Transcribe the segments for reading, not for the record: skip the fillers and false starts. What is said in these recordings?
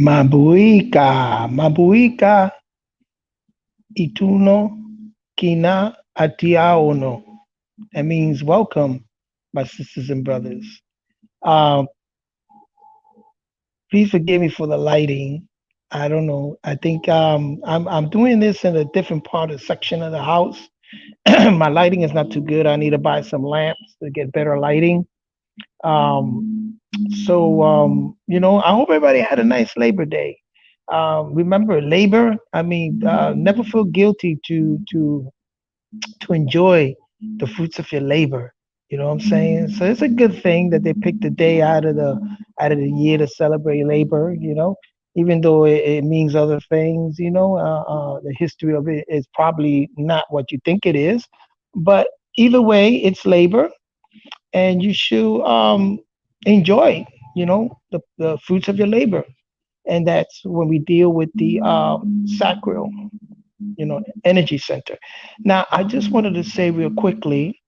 Mabuika, Mabuika, Ituno, Kina, Atiaono. That means welcome, my sisters and brothers. Um, Please forgive me for the lighting. I don't know. I think I'm doing this in a different part of section of the house. My lighting is not too good. I need to buy some lamps to get better lighting. I hope everybody had a nice Labor Day. Remember, labor. I mean, never feel guilty to enjoy the fruits of your labor. You know what I'm saying? So it's a good thing that they picked a day out of the year to celebrate labor. Even though it means other things. The history of it is probably not what you think it is, but either way, it's labor, and you should enjoy. The fruits of your labor, and that's when we deal with the sacral energy center. Now, I just wanted to say real quickly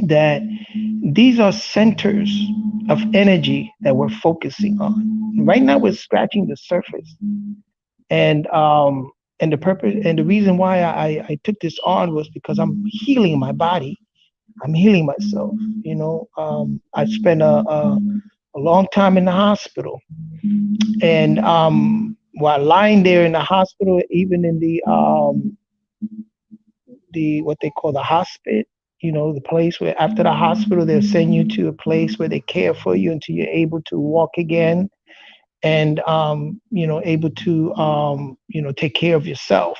that these are centers of energy that we're focusing on. Right now, we're scratching the surface, and the purpose and the reason why I took this on was because I'm healing my body. I'm healing myself. I spent a long time in the hospital, and while lying there in the hospital, even in the what they call the hospice, the place where after the hospital they'll send you to a place where they care for you until you're able to walk again, and able to take care of yourself.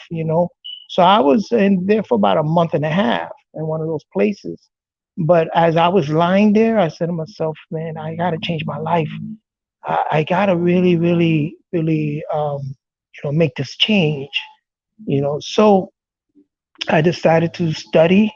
So I was in there for about a month and a half in one of those places. But as I was lying there, I said to myself, man, I got to change my life. I got to really, really, really, make this change. So I decided to study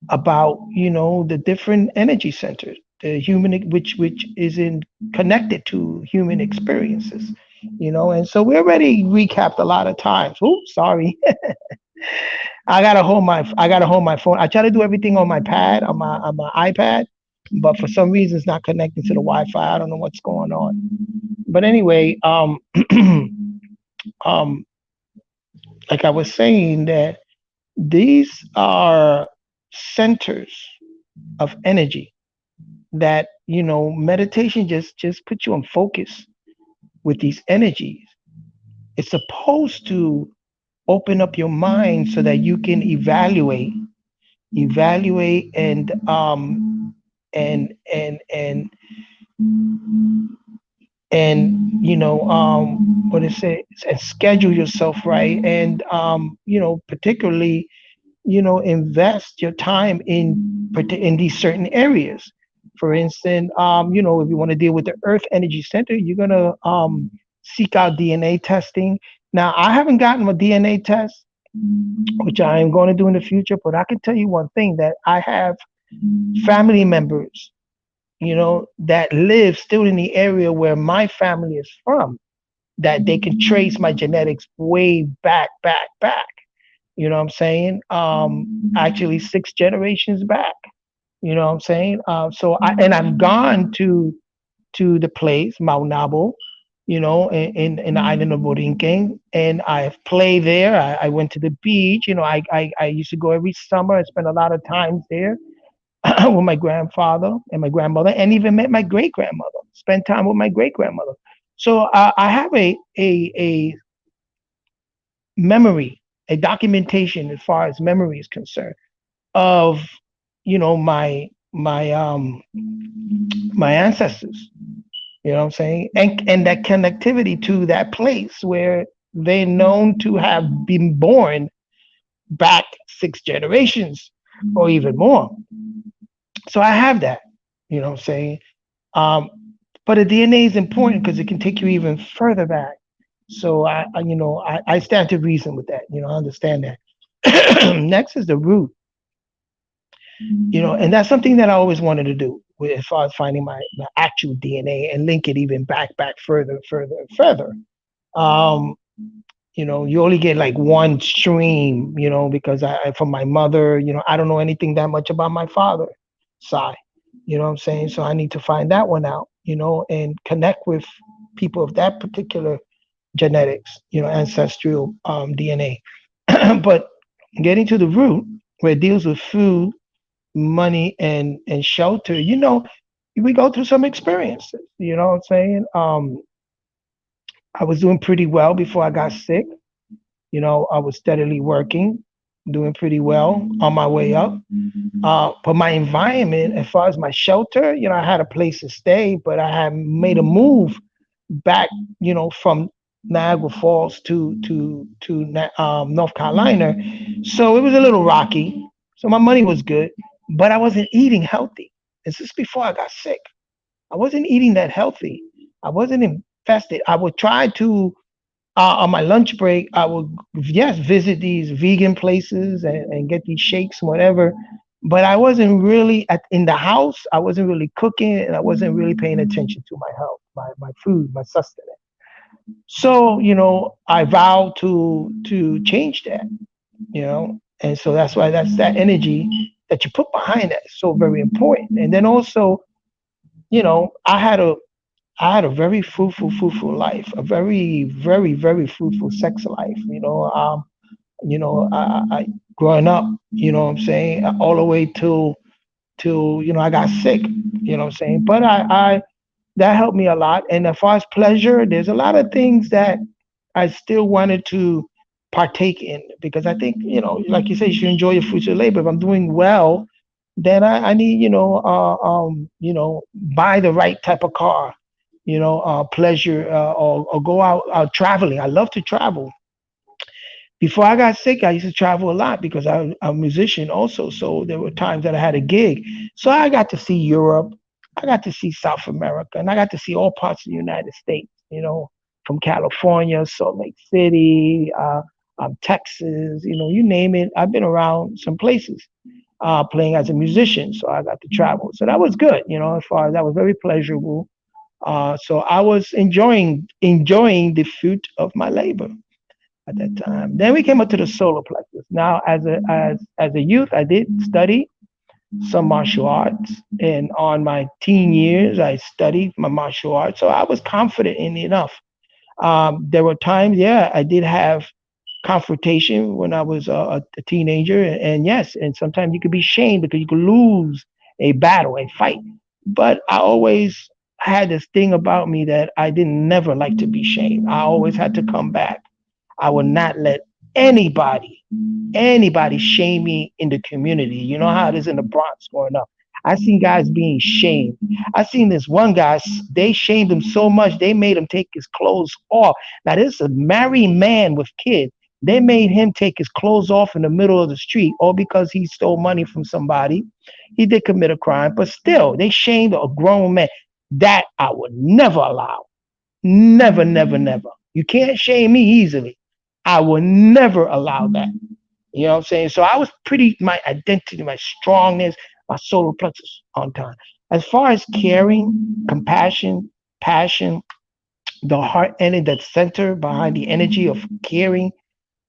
about the different energy centers, the human, which is in connected to human experiences. And so we already recapped a lot of times. Oops, sorry. I gotta hold my phone. I try to do everything on my pad, on my iPad, but for some reason it's not connecting to the Wi-Fi. I don't know what's going on. But anyway, um, like I was saying, that these are centers of energy that meditation just puts you on focus with these energies. It's supposed to open up your mind so that you can evaluate and what is it, and schedule yourself right, and particularly invest your time in these certain areas. For instance, if you want to deal with the Earth Energy Center, you're gonna seek out DNA testing. Now, I haven't gotten a DNA test, which I am going to do in the future, but I can tell you one thing, that I have family members, that live still in the area where my family is from, that they can trace my genetics way back, back, back. You know what I'm saying? Actually, six generations back. You know what I'm saying? I've gone to the place Mount Nabo, in the island of Borinquen, and I've played there. I went to the beach. I used to go every summer. I spent a lot of times there with my grandfather and my grandmother, and even met my great grandmother. Spent time with my great grandmother. So I have a memory, a documentation as far as memory is concerned of my ancestors. You know what I'm saying? And that connectivity to that place where they're known to have been born back six generations or even more. So I have that. You know what I'm saying? Um, but the DNA is important because it can take you even further back. So I stand to reason with that. I understand that. Next is the root. And that's something that I always wanted to do as far as finding my actual DNA and link it even back, further, further, further. Um, you only get like one stream, because from my mother, I don't know anything that much about my father side. You know what I'm saying? So I need to find that one out, and connect with people of that particular genetics, ancestral DNA. But getting to the root where it deals with food, money, and shelter, we go through some experiences. You know what I'm saying? I was doing pretty well before I got sick. I was steadily working, doing pretty well on my way up. But my environment, as far as my shelter, I had a place to stay, but I had made a move back, from Niagara Falls to North Carolina. So it was a little rocky. So my money was good, but I wasn't eating healthy. This is before I got sick. I wasn't eating that healthy. I wasn't invested. I would try to on my lunch break, I would, yes, visit these vegan places and get these shakes and whatever. But I wasn't really in the house. I wasn't really cooking, and I wasn't really paying attention to my health, my food, my sustenance. So, I vowed to change that, and so that's why that's that energy that you put behind that is so very important. And then also, I had a very fruitful life, a very, very, very fruitful sex life. I growing up, what I'm saying, all the way till I got sick, what I'm saying. But I that helped me a lot. And as far as pleasure, there's a lot of things that I still wanted to partake in because I think, like you say, you should enjoy your fruits of labor. If I'm doing well, then I need, buy the right type of car, pleasure, or go out traveling. I love to travel. Before I got sick, I used to travel a lot because I'm a musician also. So there were times that I had a gig. So I got to see Europe, I got to see South America, and I got to see all parts of the United States, from California, Salt Lake City, Texas, you name it. I've been around some places playing as a musician. So I got to travel. So that was good, as far as that was very pleasurable. So I was enjoying the fruit of my labor at that time. Then we came up to the solar plexus. Now, as a youth, I did study some martial arts, and on my teen years, I studied my martial arts. So I was confident in enough. There were times, yeah, I did have confrontation when I was a teenager, and yes, and sometimes you could be shamed because you could lose a battle, a fight. But I always had this thing about me that I didn't never like to be shamed. I always had to come back. I would not let anybody shame me in the community. You know how it is in the Bronx growing up. I seen guys being shamed. I seen this one guy, they shamed him so much, they made him take his clothes off. Now, this is a married man with kids. They made him take his clothes off in the middle of the street, all because he stole money from somebody. He did commit a crime, but still, they shamed a grown man. That I would never allow. Never, never, never. You can't shame me easily. I will never allow that. You know what I'm saying? So I was my identity, my strongness, my solar plexus on time. As far as caring, compassion, passion, the heart energy, that center behind the energy of caring,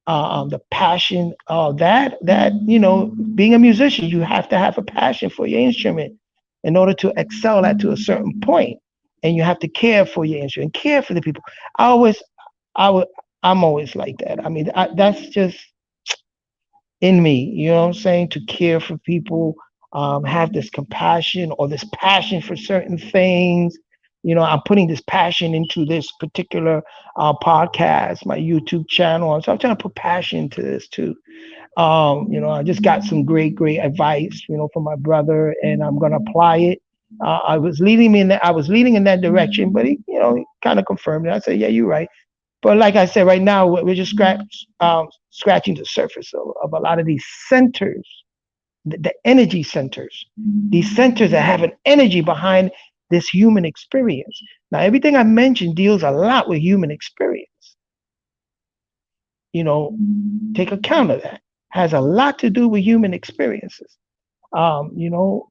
the passion, being a musician, you have to have a passion for your instrument in order to excel at to a certain point, and you have to care for your instrument, care for the people. I always, I would, I'm always like that. I mean, that's just in me. You know what I'm saying? To care for people, have this compassion or this passion for certain things. I'm putting this passion into this particular podcast, my YouTube channel. So I'm trying to put passion into this too. I just got some great advice, from my brother, and I'm gonna apply it. I was leading in that direction, but he kind of confirmed it. I said, yeah, you're right. But like I said, right now we're just scratching the surface of a lot of these centers, the energy centers, these centers that have an energy behind this human experience. Now, everything I mentioned deals a lot with human experience. Take account of that. Has a lot to do with human experiences. Um, you know,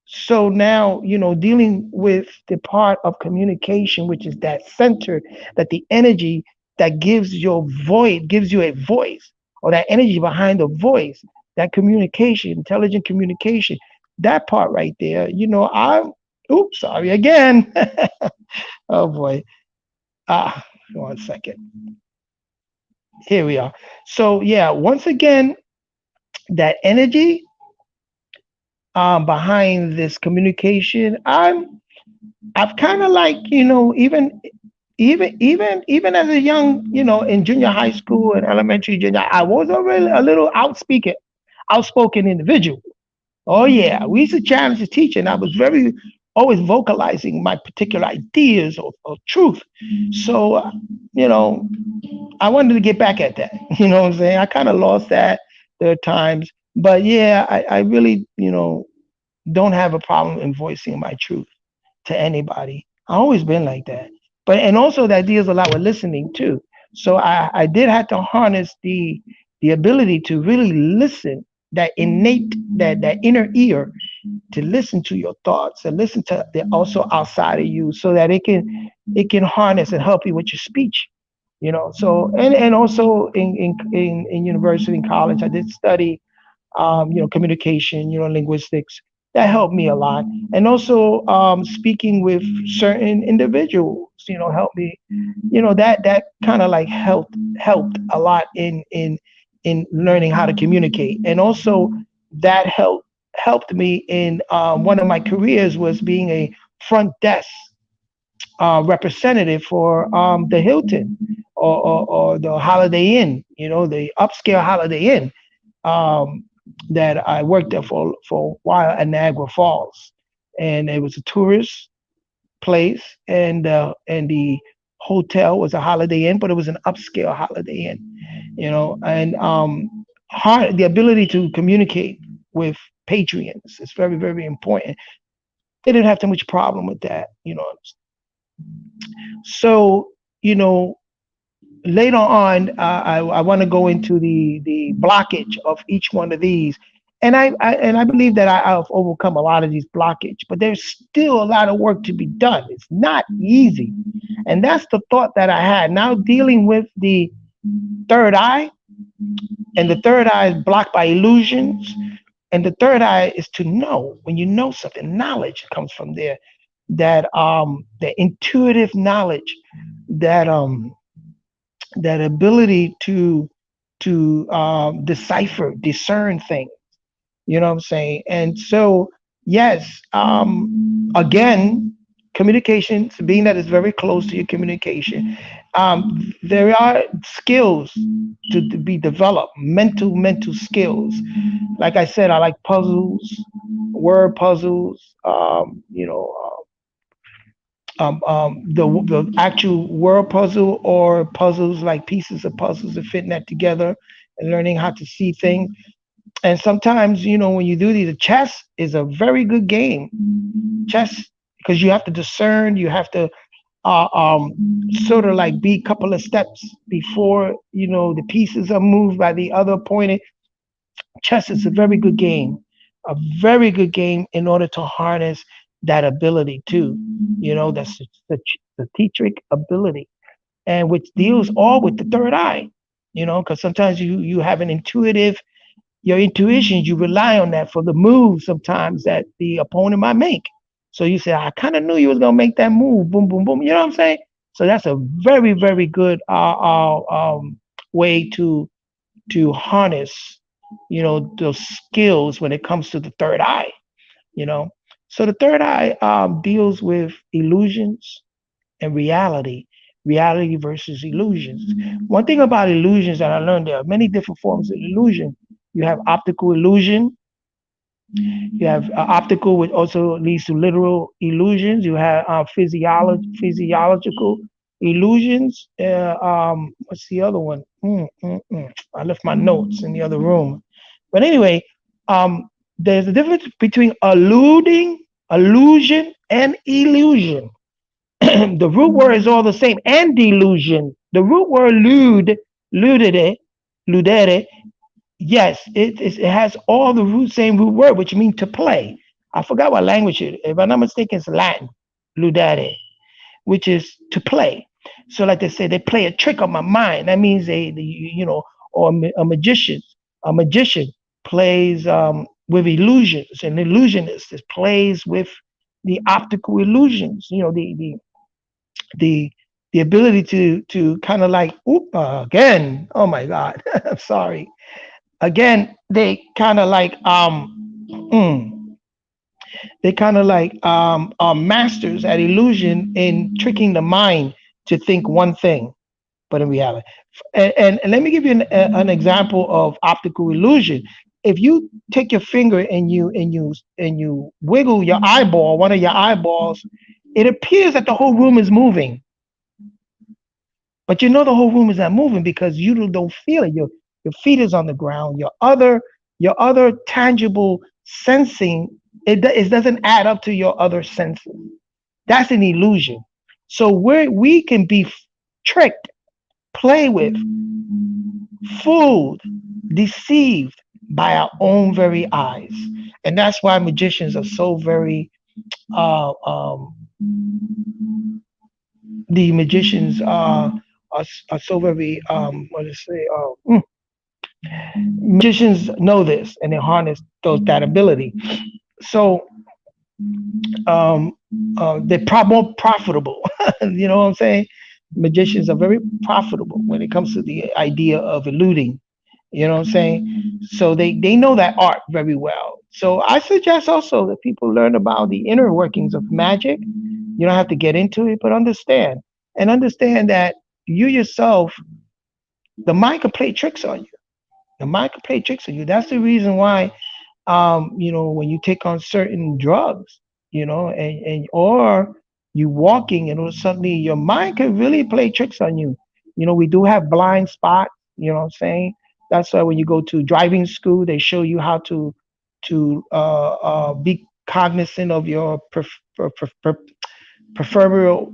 so now, dealing with the part of communication, which is that center, that the energy that gives you a voice, or that energy behind the voice, that communication, intelligent communication, that part right there, oops, sorry again. Oh boy. Ah, 1 second. Here we are. So yeah, once again, that energy behind this communication, I've kind of like, even as a young, in junior high school and elementary, junior, I was a little outspoken individual. Oh yeah, we used to challenge the teacher, and I was very always vocalizing my particular ideas or truth. So, you know, I wanted to get back at that. You know what I'm saying? I kind of lost that there are times, but yeah, I really, don't have a problem in voicing my truth to anybody. I always been like that. But and also that deals a lot with listening too. So I did have to harness the ability to really listen, that innate, that inner ear, to listen to your thoughts and listen to the also outside of you, so that it can harness and help you with your speech. So and also in university and college, I did study communication, linguistics. That helped me a lot. And also speaking with certain individuals, helped me, that kind of like helped a lot in learning how to communicate. And also that helped me in one of my careers was being a front desk representative for the Hilton or the Holiday Inn, the upscale Holiday Inn, um, that I worked there for a while at Niagara Falls, and it was a tourist place, and the hotel was a Holiday Inn, but it was an upscale Holiday Inn, and the ability to communicate with patrons is very, very important. They didn't have too much problem with that. So, you know, later on, I want to go into the blockage of each one of these, and I believe that I've overcome a lot of these blockage, but there's still a lot of work to be done. It's not easy, and that's the thought that I had. Now dealing with the third eye, and the third eye is blocked by illusions, and the third eye is to know. When you know something, knowledge comes from there. That the intuitive knowledge, that that ability to decipher, discern things. You know what I'm saying? And so, yes, again, communication, being that it's very close to your communication, there are skills to be developed, mental skills. Like I said, I like puzzles, word puzzles. The actual word puzzle, or puzzles like pieces of puzzles and fitting that together and learning how to see things. And sometimes, when you do these, chess is a very good game. Chess, because you have to discern, you have to sort of like be a couple of steps before the pieces are moved by the other opponent. Chess is a very good game, a very good game in order to harness that ability too. That's the teatric ability, and which deals all with the third eye. Because sometimes you have an intuitive, your intuition, you rely on that for the move sometimes that the opponent might make. So you say, I kind of knew you was gonna make that move, boom, boom, boom. You know what I'm saying? So that's a very, very good way to harness, those skills when it comes to the third eye. You know, so the third eye deals with illusions and reality versus illusions. One thing about illusions that I learned, there are many different forms of illusion. You have optical illusion. You have optical, which also leads to literal illusions. You have physiological illusions. What's the other one? I left my notes in the other room. But anyway, there's a difference between illusion, and illusion. The root word is all the same, and delusion. The root word ludere, yes, it has all the same root word, which means to play. I forgot what language it is. If I'm not mistaken, it's Latin, ludere, which is to play. So, like they say, they play a trick on my mind. That means or a magician plays with illusions. An illusionist plays with the optical illusions. The the ability to kind of like, again, oh my God, I'm sorry. Again, they kind of like they kind of like are masters at illusion in tricking the mind to think one thing, but in reality. And let me give you an example of optical illusion. If you take your finger and you wiggle your eyeball, one of your eyeballs, it appears that the whole room is moving, but you know the whole room is not moving because you don't feel it. Your feet is on the ground. Your other tangible sensing, it doesn't add up to your other senses. That's an illusion. So we can be tricked, play with, fooled, deceived by our own very eyes. And that's why magicians are so very, uh, um, the magicians are so very, what to say, magicians know this and they harness that ability. So um, they're more profitable. You know what I'm saying? Magicians are very profitable when it comes to the idea of eluding. You know what I'm saying? So they know that art very well. So I suggest also that people learn about the inner workings of magic. You don't have to get into it, but understand that you yourself, the mind can play tricks on you. The mind can play tricks on you. That's the reason why, when you take on certain drugs, and or you walking and suddenly your mind can really play tricks on you. We do have blind spots. You know what I'm saying? That's why when you go to driving school, they show you how to be cognizant of your peripheral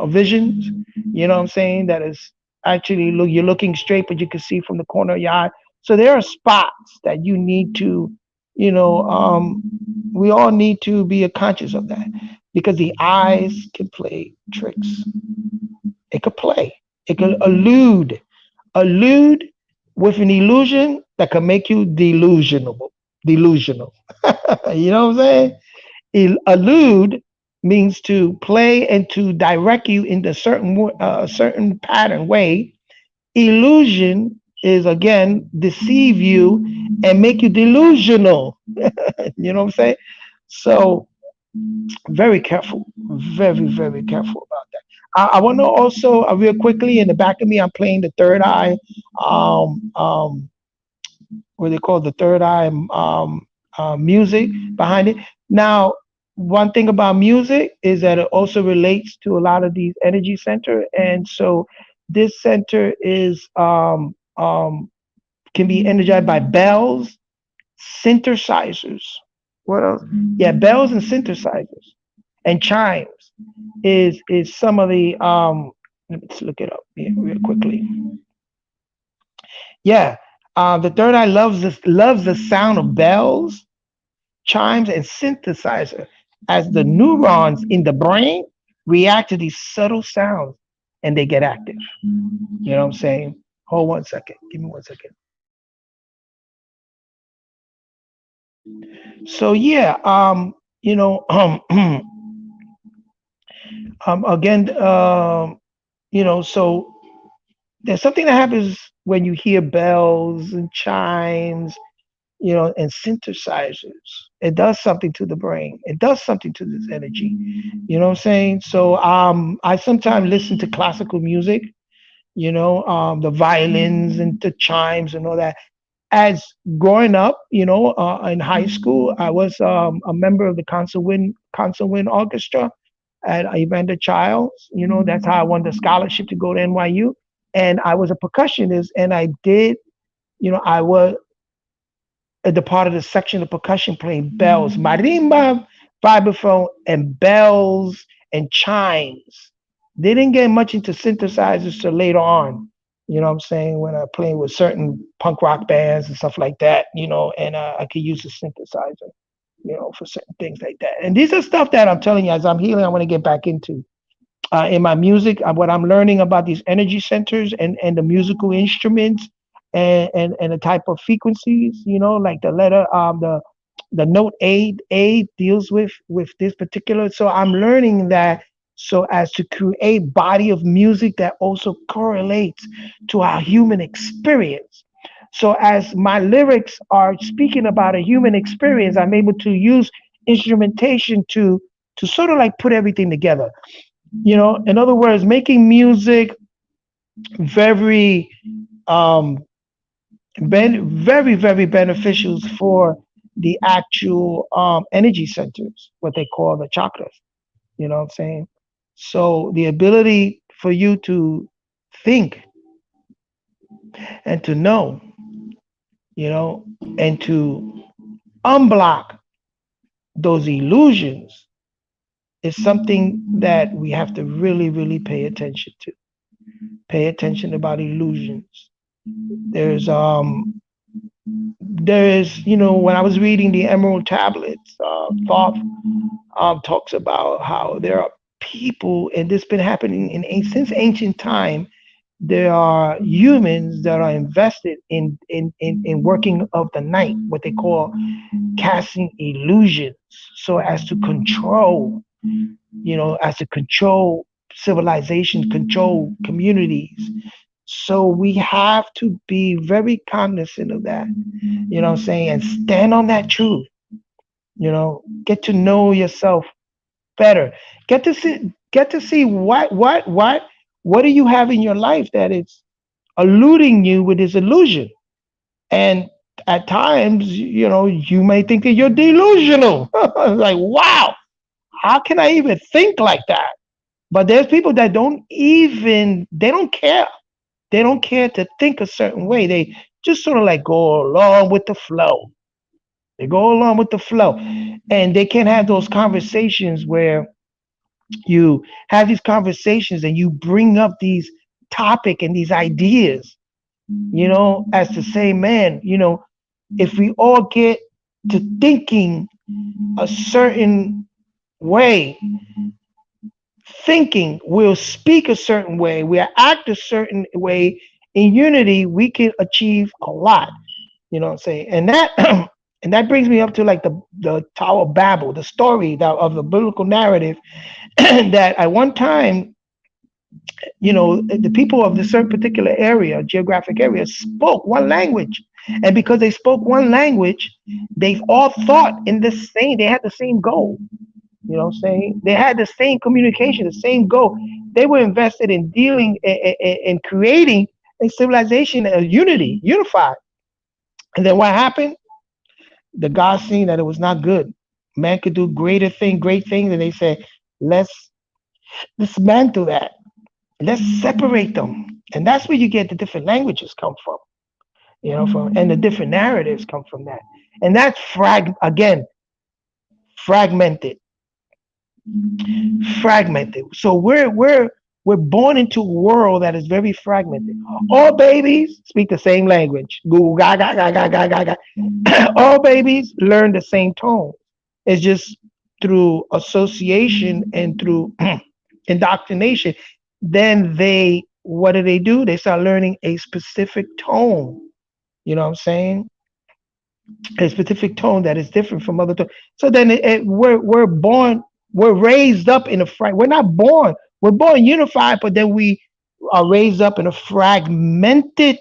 visions. You know what I'm saying? That is actually you're looking straight, but you can see from the corner of your eye. So there are spots that you need to, you know, um, we all need to be conscious of that because the eyes can play tricks. It could play. It could allude with an illusion that can make you delusional. You know what I'm saying? Allude means to play and to direct you into certain pattern way. Illusion is again deceive you and make you delusional. You know what I'm saying? So very careful, very careful about that. I want to also real quickly in the back of me, I'm playing the third eye. What they call the third eye music behind it. Now, one thing about music is that it also relates to a lot of these energy center, and so this center is can be energized by bells, synthesizers. What else? Yeah, bells and synthesizers and chimes is some of the let me just look it up here real quickly. Yeah, the third eye loves the sound of bells, chimes, and synthesizer as the neurons in the brain react to these subtle sounds and they get active. You know what I'm saying? Hold 1 second. Give me 1 second. So yeah, again, so there's something that happens when you hear bells and chimes, and synthesizers. It does something to the brain. It does something to this energy. You know what I'm saying? So I sometimes listen to classical music, the violins and the chimes and all that. As growing up, in high school, I was a member of the concert wind orchestra at Evander Childs. That's how I won the scholarship to go to NYU. And I was a percussionist, and I was the part of the section of percussion playing bells, marimba, vibraphone, and bells and chimes. They didn't get much into synthesizers till later on. You know what I'm saying? When I played with certain punk rock bands and stuff like that, and I could use a synthesizer, for certain things like that. And these are stuff that I'm telling you as I'm healing, I want to get back into. In my music, what I'm learning about these energy centers and the musical instruments and the type of frequencies, like the letter, the note A deals with this particular. So I'm learning that so as to create body of music that also correlates to our human experience. So as my lyrics are speaking about a human experience, I'm able to use instrumentation to sort of like put everything together. In other words, making music very um very very beneficial for the actual energy centers, what they call the chakras. You know what I'm saying? So the ability for you to think and to know, you know, and to unblock those illusions is something that we have to really, really pay attention to. Pay attention about illusions. There's when I was reading the Emerald Tablets, Thoth talks about how there are people, and this has been happening since ancient time. There are humans that are invested in working of the night, what they call casting illusions, so as to control, as to control civilization, control communities. So we have to be very cognizant of that, what I'm saying, and stand on that truth. Get to know yourself better. Get to see what do you have in your life that it's eluding you with this illusion. And at times, you may think that you're delusional. Like, wow, how can I even think like that? But there's people that they don't care. They don't care to think a certain way. They just sort of like go along with the flow. They go along with the flow. And they can't have those conversations where you have these conversations and you bring up these topic and these ideas, as to say, man, if we all get to thinking a certain way, thinking, we'll speak a certain way, we'll act a certain way in unity, we can achieve a lot. You know what I'm saying? And that and that brings me up to like the Tower of Babel, the story of the biblical narrative that at one time, the people of the certain particular area, geographic area, spoke one language. And because they spoke one language, they all thought in the same, they had the same goal. You know what I'm saying? They had the same communication, the same goal. They were invested in dealing and creating a civilization, a unity, unified. And then what happened? The gods seen that it was not good. Man could do great things, and they said, let's dismantle that. Let's separate them. And that's where you get the different languages come from, and the different narratives come from that. And that's fragmented, fragmented. So we're born into a world that is very fragmented. All babies speak the same language. Goo ga ga ga ga ga ga ga. All babies learn the same tone. It's just through association and through indoctrination. Then what do? They start learning a specific tone. You know what I'm saying? A specific tone that is different from other tones. So then we're born, we're raised up in a we're not born, we're born unified, but then we are raised up in a fragmented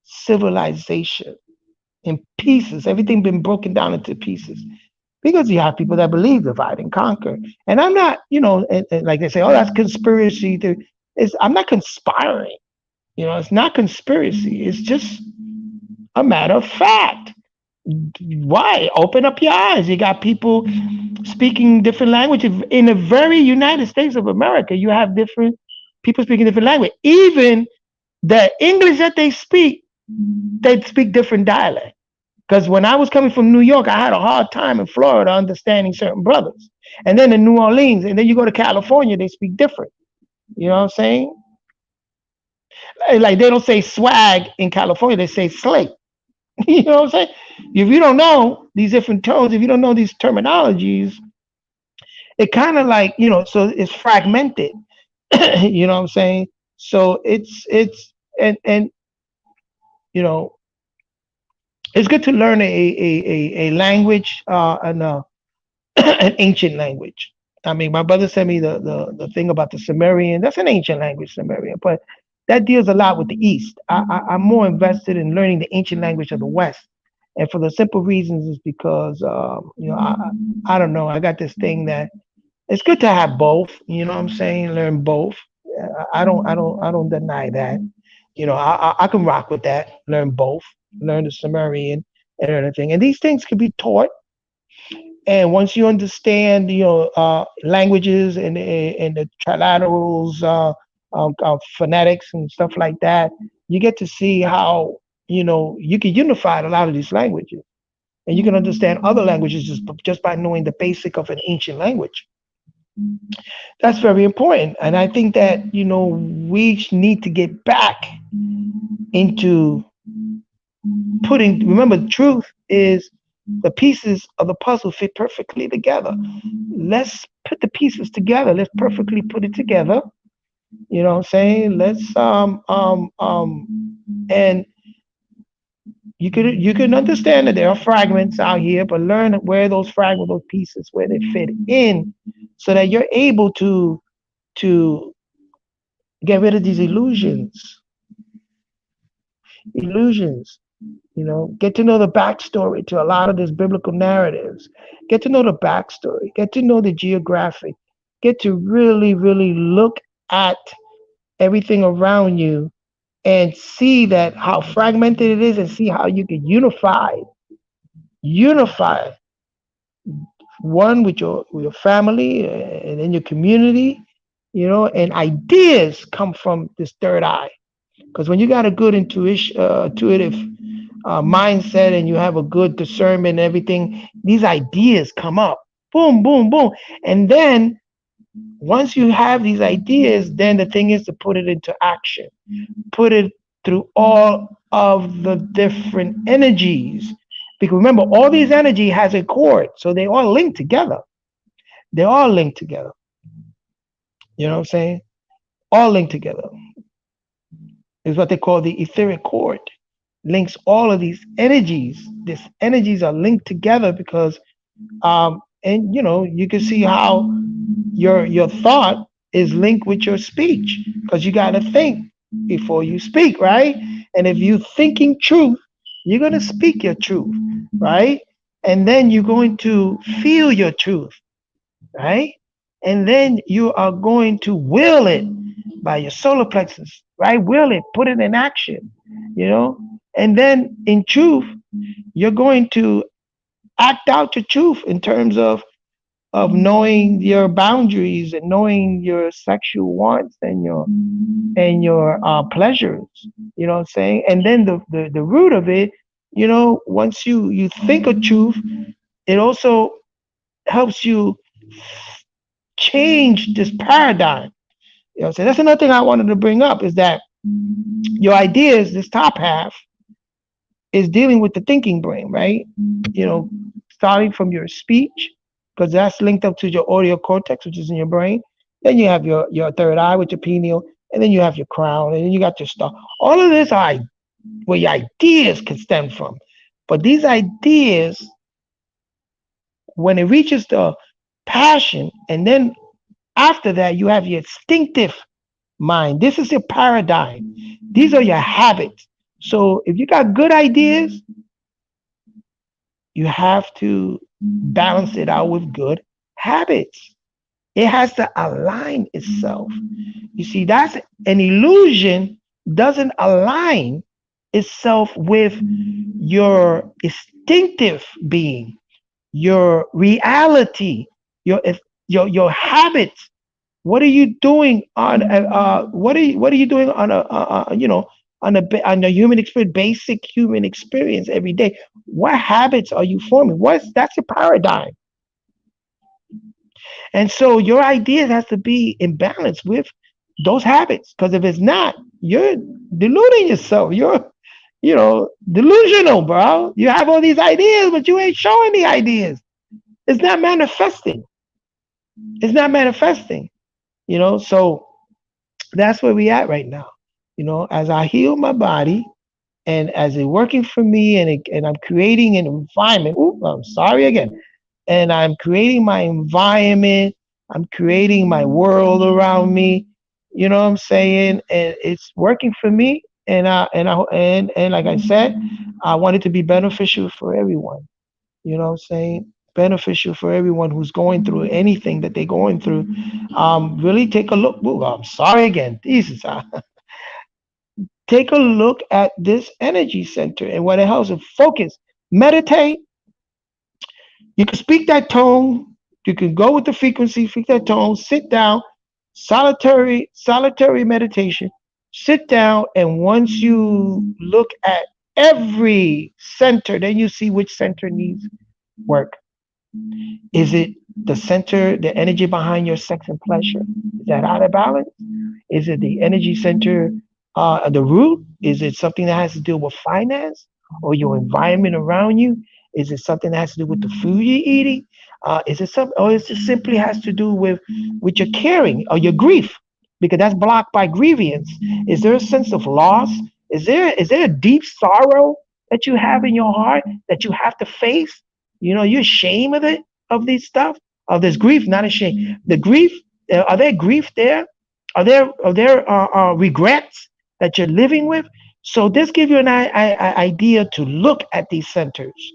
civilization in pieces. Everything been broken down into pieces because you have people that believe divide and conquer. And I'm not, and like they say, oh, that's conspiracy. I'm not conspiring. It's not conspiracy. It's just a matter of fact. Why? Open up your eyes. You got people speaking different languages. In the very United States of America, you have different people speaking different language. Even the English that they speak different dialect. Because when I was coming from New York, I had a hard time in Florida understanding certain brothers. And then in New Orleans, and then you go to California, they speak different. You know what I'm saying? Like they don't say swag in California, they say slate. You know what I'm saying? If you don't know these different tones, if you don't know these terminologies, it kind of like, so it's fragmented. You know what I'm saying? So and you know, it's good to learn a language, an ancient language. I mean, my brother sent me the thing about the Sumerian. That's an ancient language, Sumerian, but that deals a lot with the East. I'm more invested in learning the ancient language of the West, and for the simple reasons is because I don't know. I got this thing that it's good to have both. You know what I'm saying? Learn both. I don't deny that. I can rock with that. Learn both. Learn the Sumerian and everything. And these things can be taught. And once you understand, languages and the trilaterals, phonetics and stuff like that, you get to see how you can unify a lot of these languages, and you can understand other languages just by knowing the basic of an ancient language. That's very important, and I think that we need to get back into putting. Remember, the truth is the pieces of the puzzle fit perfectly together. Let's put the pieces together. Let's perfectly put it together. You know what I'm saying? Let's and you can understand that there are fragments out here, but learn where those fragments, those pieces, where they fit in, so that you're able to get rid of these illusions. Get to know the backstory to a lot of these biblical narratives. Get to know the backstory. Get to know the geographic. Get to really, really look at everything around you and see that how fragmented it is, and see how you can unify one with your family, and then your community. And ideas come from this third eye. Because when you got a good intuitive mindset, and you have a good discernment and everything, these ideas come up. Boom, boom, boom. And then once you have these ideas, then the thing is to put it into action. Put it through all of the different energies. Because remember, all these energy has a cord, so they all link together. They all link together. You know what I'm saying? All linked together is what they call the etheric cord. Links all of these energies. These energies are linked together because, and you can see how your thought is linked with your speech, because you got to think before you speak, right? And if you're thinking truth, you're going to speak your truth, right? And then you're going to feel your truth, right? And then you are going to will it by your solar plexus, right? Will it, put it in action, and then in truth, you're going to act out your truth in terms of knowing your boundaries and knowing your sexual wants and your pleasures. You know what I'm saying? And then the root of it, once you think of truth, it also helps you change this paradigm. You know what I'm saying? That's another thing I wanted to bring up, is that your ideas, this top half, is dealing with the thinking brain, right? Starting from your speech, because that's linked up to your audio cortex, which is in your brain. Then you have your third eye with your pineal, and then you have your crown, and then you got your star. All of this are where your ideas can stem from. But these ideas, when it reaches the passion, and then after that, you have your instinctive mind. This is your paradigm. These are your habits. So if you got good ideas, you have to balance it out with good habits. It has to align itself. You see, that's an illusion, doesn't align itself with your instinctive being, your reality, your habits. What are you doing on what are you doing on a human experience, basic human experience every day? What habits are you forming? That's your paradigm. And so your ideas has to be in balance with those habits. Because if it's not, you're deluding yourself. You're delusional, bro. You have all these ideas, but you ain't showing the ideas. It's not manifesting. It's not manifesting. So that's where we at right now. As I heal my body, and as it's working for me, and I'm creating an environment. Ooh, I'm sorry again. And I'm creating my environment I'm creating my world around me. You know what I'm saying? And it's working for me. And like I said, I want it to be beneficial for everyone. You know what I'm saying? Beneficial for everyone who's going through anything that they're going through. Really take a look. Ooh, I'm sorry again. Jesus. Take a look at this energy center and what it helps. Focus, meditate. You can speak that tone. You can go with the frequency, speak that tone. Sit down, solitary meditation. Sit down, and once you look at every center, then you see which center needs work. Is it the center, the energy behind your sex and pleasure? Is that out of balance? Is it the energy center, the root? Is it something that has to do with finance or your environment around you? Is it something that has to do with the food you're eating? Is it some, or is it simply has to do with your caring or your grief? Because that's blocked by grievance. Is there a sense of loss? Is there a deep sorrow that you have in your heart that you have to face? You're ashamed of this stuff, of this grief, not ashamed. The grief, are there grief there? Are there regrets that you're living with? So this gives you an idea to look at these centers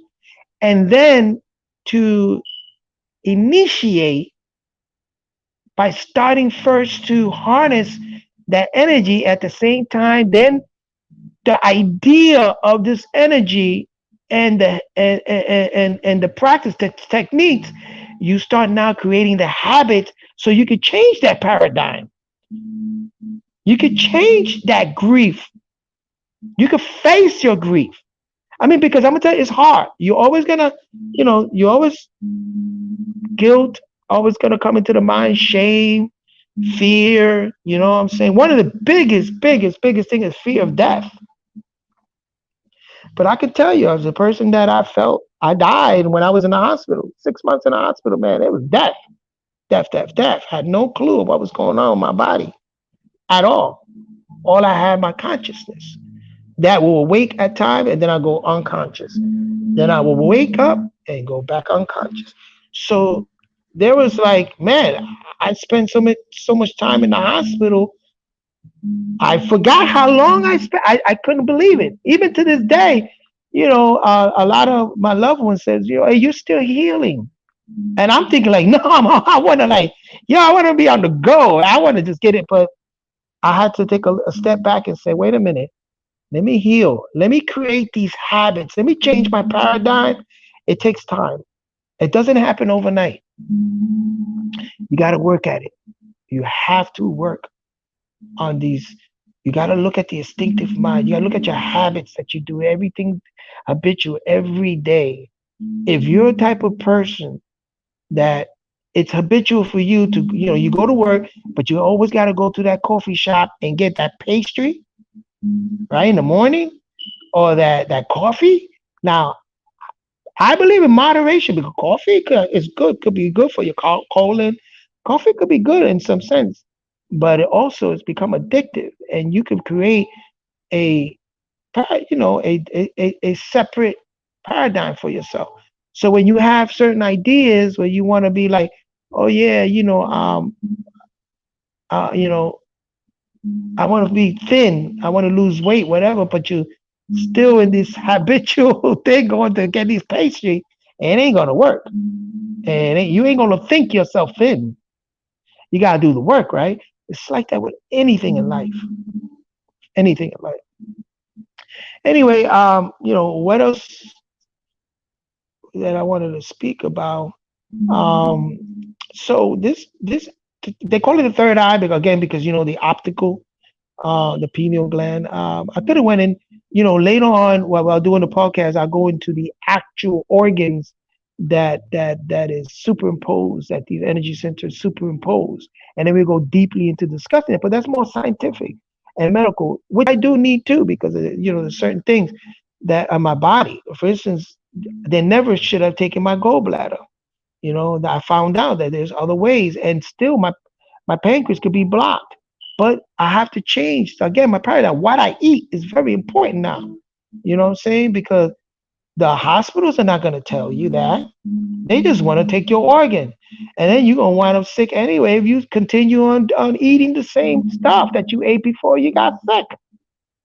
and then to initiate by starting first to harness that energy at the same time. Then the idea of this energy and the practice, the techniques, you start now creating the habits so you could change that paradigm. You could change that grief. You could face your grief. I mean, because I'm gonna tell you, it's hard. You're always gonna, you always guilt, always gonna come into the mind, shame, fear. You know what I'm saying? One of the biggest thing is fear of death. But I can tell you, as a person that I felt, I died when I was in the hospital. 6 months in the hospital, man. It was death, death, death, death. Had no clue what was going on in my body at all. All I had my consciousness that will awake at time, and then I go unconscious. Then I will wake up and go back unconscious. So there was like, man, I spent so much time in the hospital. I forgot how long I spent. I couldn't believe it. Even to this day, a lot of my loved ones says, hey, you're still healing. And I'm thinking like, no, I want to like, I want to be on the go. I want to just get it. But I had to take a step back and say, wait a minute. Let me heal. Let me create these habits. Let me change my paradigm. It takes time. It doesn't happen overnight. You got to work at it. You have to work on these. You got to look at the instinctive mind. You got to look at your habits that you do everything habitual every day. If you're a type of person that it's habitual for you to, you go to work, but you always got to go to that coffee shop and get that pastry, right, in the morning, or that coffee. Now, I believe in moderation because coffee is good, could be good for your colon. Coffee could be good in some sense, but it also has become addictive, and you can create a a separate paradigm for yourself. So when you have certain ideas where you want to be like, oh yeah, you know, I want to be thin, I want to lose weight, whatever, but you still in this habitual thing going to get these pastry, and it ain't gonna work. And you ain't gonna think yourself thin. You gotta do the work, right? It's like that with anything in life. Anything in life. Anyway, what else that I wanted to speak about? So this they call it the third eye because again because the optical, the pineal gland. I could have went in, later on while doing the podcast, I'll go into the actual organs that is superimposed, that these energy centers superimpose, and then we go deeply into discussing it. But that's more scientific and medical, which I do need too, because there's certain things that are my body. For instance, they never should have taken my gallbladder. I found out that there's other ways, and still my pancreas could be blocked. But I have to change. So again, my paradigm, what I eat is very important now. You know what I'm saying? Because The hospitals are not going to tell you that. They just want to take your organ. And then you're going to wind up sick anyway if you continue on eating the same stuff that you ate before you got sick.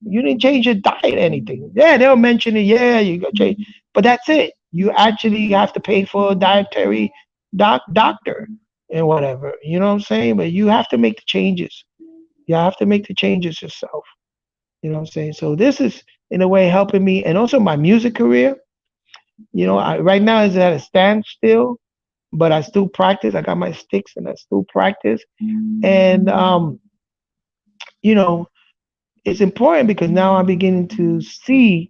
You didn't change your diet, anything. Yeah, they'll mention it. Yeah, you got change, but that's it. You actually have to pay for a dietary doctor and whatever. You know what I'm saying? But you have to make the changes. You have to make the changes yourself. You know what I'm saying? So this is in a way helping me, and also my music career. Right now is at a standstill, but I still practice. I got my sticks, and I still practice. And you know, it's important because now I'm beginning to see,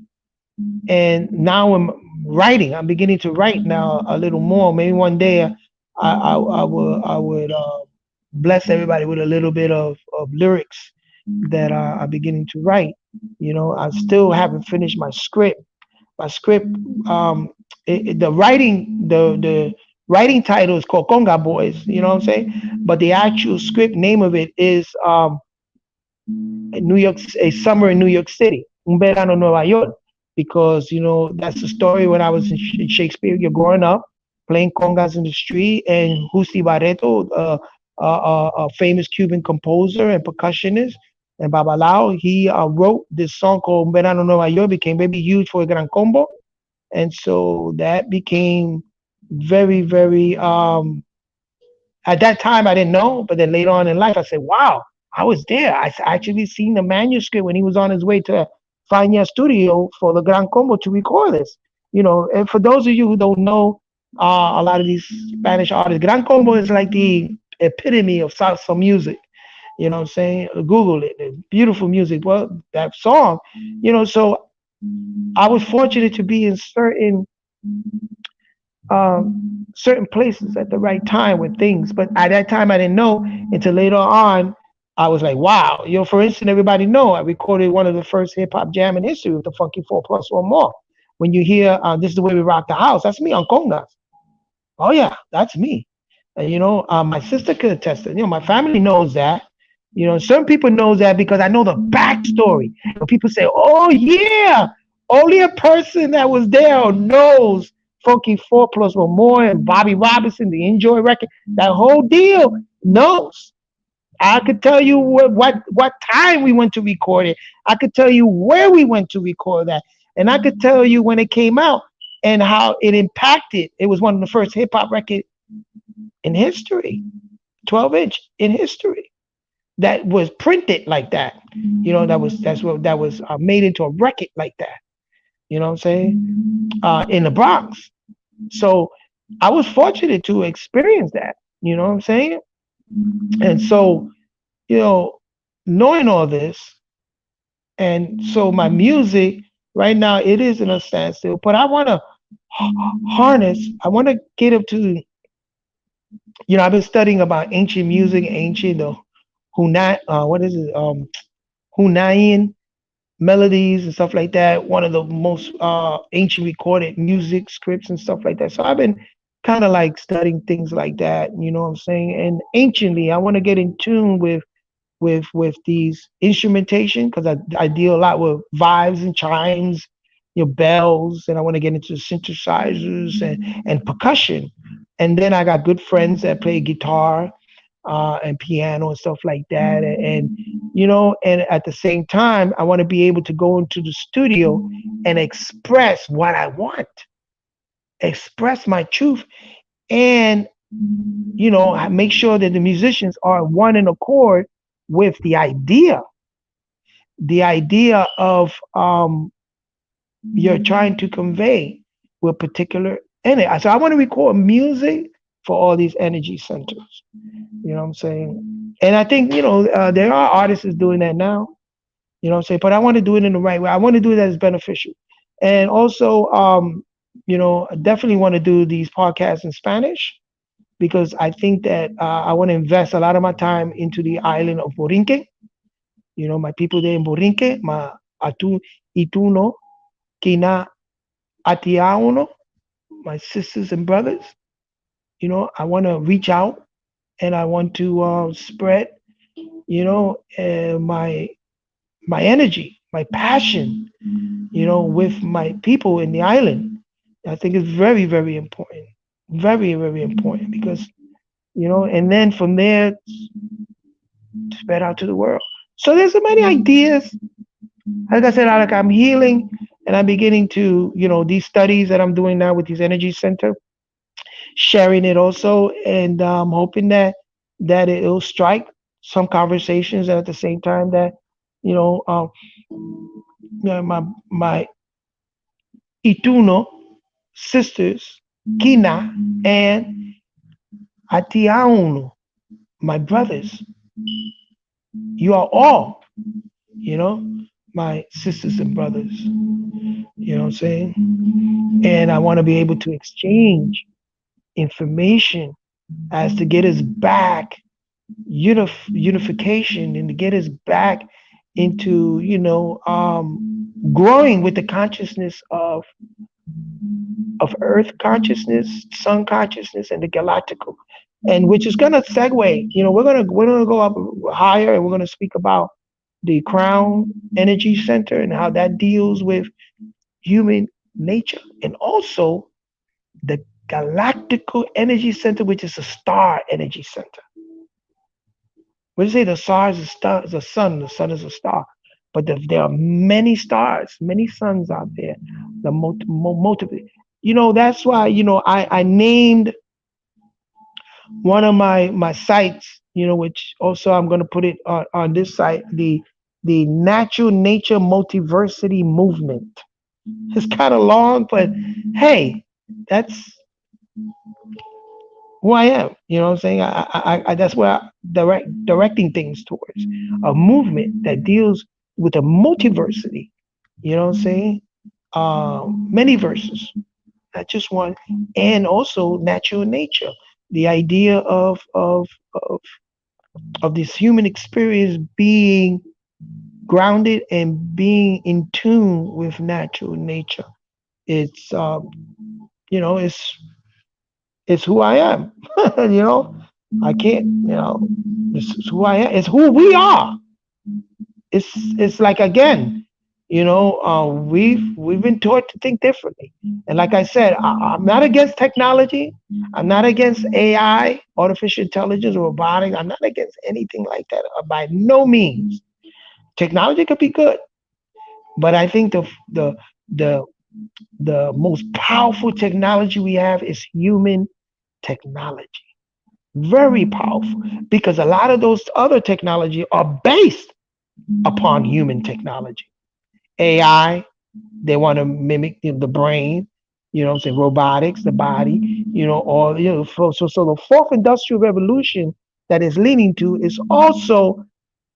and now I'm writing. I'm beginning to write now a little more. Maybe one day I would bless everybody with a little bit of lyrics that are beginning to write. I still haven't finished my script. My script, the writing title is called Conga Boys. You know what I'm saying? But the actual script name of it is a summer in New York City, Un verano en Nueva York, because that's the story when I was in Shakespeare. You're growing up playing congas in the street, and Justi Barreto, a famous Cuban composer and percussionist, and Babalao, he wrote this song called Un verano en Nueva York, became very huge for a Gran Combo, and so that became very, very. At that time, I didn't know, but then later on in life, I said, "Wow, I was there. I actually seen the manuscript when he was on his way to Fania Studio for the Gran Combo to record this." And for those of you who don't know, a lot of these Spanish artists, Gran Combo is like the epitome of salsa music. You know what I'm saying? Google it. It's beautiful music. Well, that song, so I was fortunate to be in certain places at the right time with things. But at that time, I didn't know until later on. I was like, wow. For instance, everybody know I recorded one of the first hip hop jam in history with the Funky 4+1 More. When you hear "This is the way we rock the house," that's me on congas. Oh yeah, that's me. And my sister could attest to. My family knows that. Some people knows that because I know the backstory. When people say, "Oh yeah," only a person that was there knows Funky 4+1 More and Bobby Robinson, the Enjoy record, that whole deal knows. I could tell you what time we went to record it. I could tell you where we went to record that, and I could tell you when it came out and how it impacted. It was one of the first hip hop record in history, 12-inch in history, that was printed like that. That was made into a record like that. You know what I'm saying? In the Bronx. So I was fortunate to experience that. You know what I'm saying? And so, you know, knowing all this, and so my music right now it is in a standstill, but I want to harness. I want to get up to. I've been studying about ancient music, ancient what is it? Hunaian melodies and stuff like that. One of the most ancient recorded music scripts and stuff like that. So I've been kind of like studying things like that. You know what I'm saying? And anciently, I want to get in tune with these instrumentation because I deal a lot with vibes and chimes, bells, and I want to get into synthesizers and percussion. And then I got good friends that play guitar and piano and stuff like that. And at the same time, I want to be able to go into the studio and express what I want, express my truth, and make sure that the musicians are one in accord with the idea of you're trying to convey with particular energy. So I want to record music for all these energy centers. You know what I'm saying? And I think there are artists doing that now. You know what I'm saying? But I want to do it in the right way. I want to do it as beneficial, and also I definitely want to do these podcasts in Spanish because I think that I want to invest a lot of my time into the island of Borinque. My people there in Borinque, ma atu ituno, kina atiauno, my sisters and brothers. I want to reach out and I want to spread, my energy, my passion, with my people in the island. I think it's very, very important. Very, very important because, and then from there, spread out to the world. So there's so many ideas. Like I said, like I'm healing and I'm beginning to, these studies that I'm doing now with these energy center, sharing it also, and hoping that it'll strike some conversations, and at the same time that, you know, um, my Ituno sisters, Kina and Atiauno, my brothers, you are all, you know, my sisters and brothers. You know what I'm saying? And I want to be able to exchange information as to get us back unification and to get us back into growing with the consciousness of earth consciousness, sun consciousness, and the galactical, and which is going to segue, we're going to go up higher, and we're going to speak about the crown energy center and how that deals with human nature, and also the galactical energy center, which is a star energy center. We say the star is a star, is a sun. The sun is a star, but there are many stars, many suns out there. The multiple. That's why I named one of my sites. Which also I'm going to put it on this site. The natural nature multiversity movement. It's kind of long, but hey, that's who I am. You know what I'm saying? That's where directing things towards a movement that deals with a multiversity. You know what I'm saying? Many verses, not just one, and also natural nature. The idea of of this human experience being grounded and being in tune with natural nature. It's it's who I am. you know, I can't. This is who I am. It's who we are. It's like again, we've been taught to think differently. And like I said, I'm not against technology. I'm not against AI, artificial intelligence, or robotics. I'm not against anything like that. By no means. Technology could be good, but I think the the most powerful technology we have is human technology. Very powerful, because a lot of those other technology are based upon human technology. AI, they want to mimic the brain, what I'm saying, robotics, the body, all so the fourth industrial revolution that is leading to is also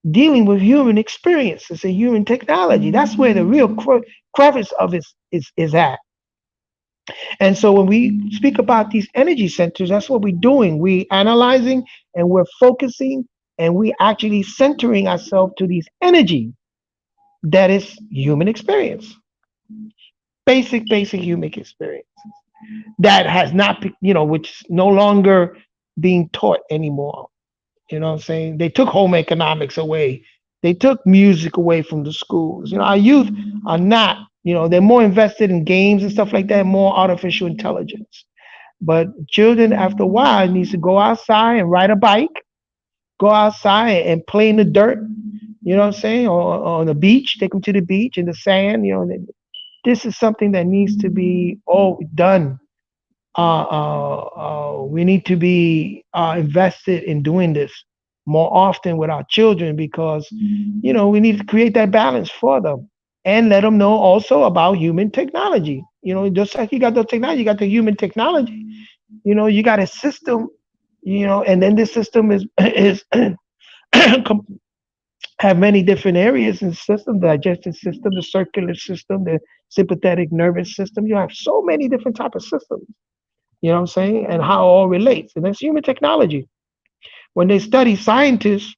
dealing with human experiences and human technology. That's where the real crevice of it is at. And so when we speak about these energy centers, that's what we're doing. We analyzing and we're focusing and we actually centering ourselves to these energy that is human experience, basic human experience that has not, which is no longer being taught anymore. You know what I'm saying? They took home economics away. They took music away from the schools. Our youth are not, they're more invested in games and stuff like that, more artificial intelligence. But children, after a while, needs to go outside and ride a bike, go outside and play in the dirt. You know what I'm saying? Or on the beach, take them to the beach in the sand. This is something that needs to be all done. We need to be invested in doing this more often with our children, because we need to create that balance for them and let them know also about human technology. Just like you got the technology, you got the human technology. You got a system. And then this system is have many different areas in the system: the digestive system, the circular system, the sympathetic nervous system. You have so many different type of systems. You know what I'm saying? And how it all relates. And that's human technology. When they study, scientists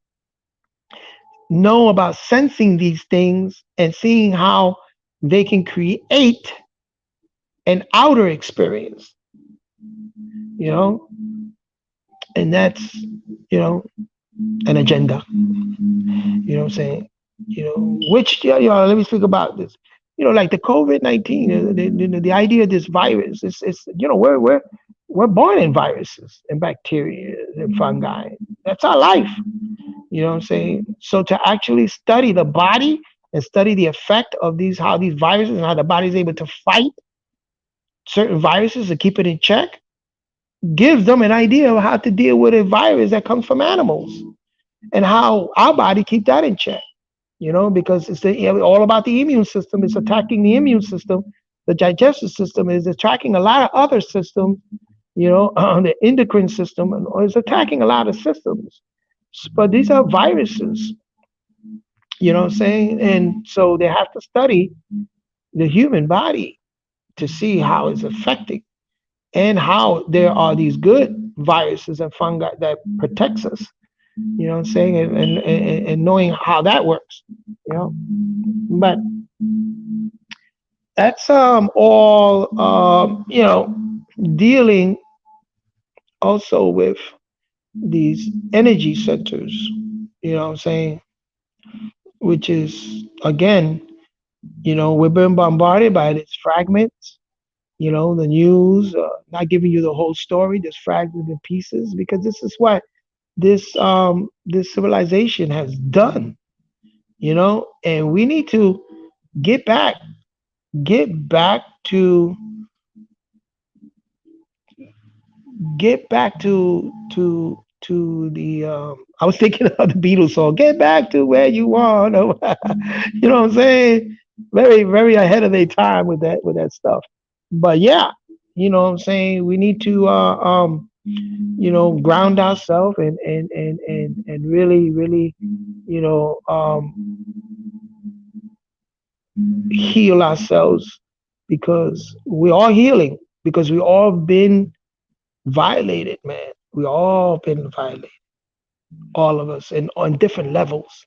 know about sensing these things and seeing how they can create an outer experience, you know, and that's, an agenda. You know what I'm saying? Which, let me speak about this. like the COVID-19, the idea of this virus is we're born in viruses and bacteria and fungi. That's our life. You know what I'm saying? So to actually study the body and study the effect of how these viruses and how the body is able to fight certain viruses and keep it in check gives them an idea of how to deal with a virus that comes from animals and how our body keep that in check. Because all about the immune system. It's attacking the immune system. The digestive system is attacking a lot of other systems. The endocrine system is attacking a lot of systems. But these are viruses. You know what I'm saying? And so they have to study the human body to see how it's affecting and how there are these good viruses and fungi that protects us. You know what I'm saying? And knowing how that works. But that's all dealing also with these energy centers. You know what I'm saying? Which is again, we've been bombarded by these fragments. The news not giving you the whole story, just fragmented pieces, because this is what this civilization has done. And we need to get back get back to get back to the I was thinking of the Beatles song, get back to where you want. You know what I'm saying? Very, very ahead of their time with that stuff. But yeah, what I'm saying, we need to ground ourselves and really, really, you know, heal ourselves, because we're all healing, because we all been violated, man. We all been violated, all of us, and on different levels.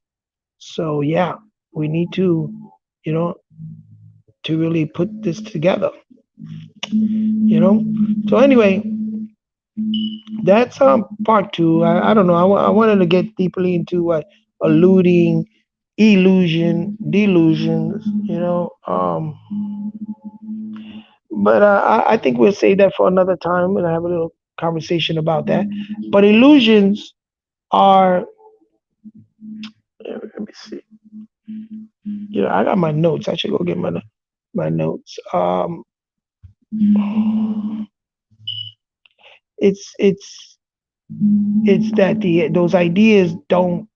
So yeah, we need you know, to really put this together. You know. So anyway, that's part two. I don't know. I wanted to get deeply into what alluding, illusion, delusions. But I think we'll save that for another time and have a little conversation about that. But illusions are. Let me see. I got my notes. I should go get my notes. It's that those ideas don't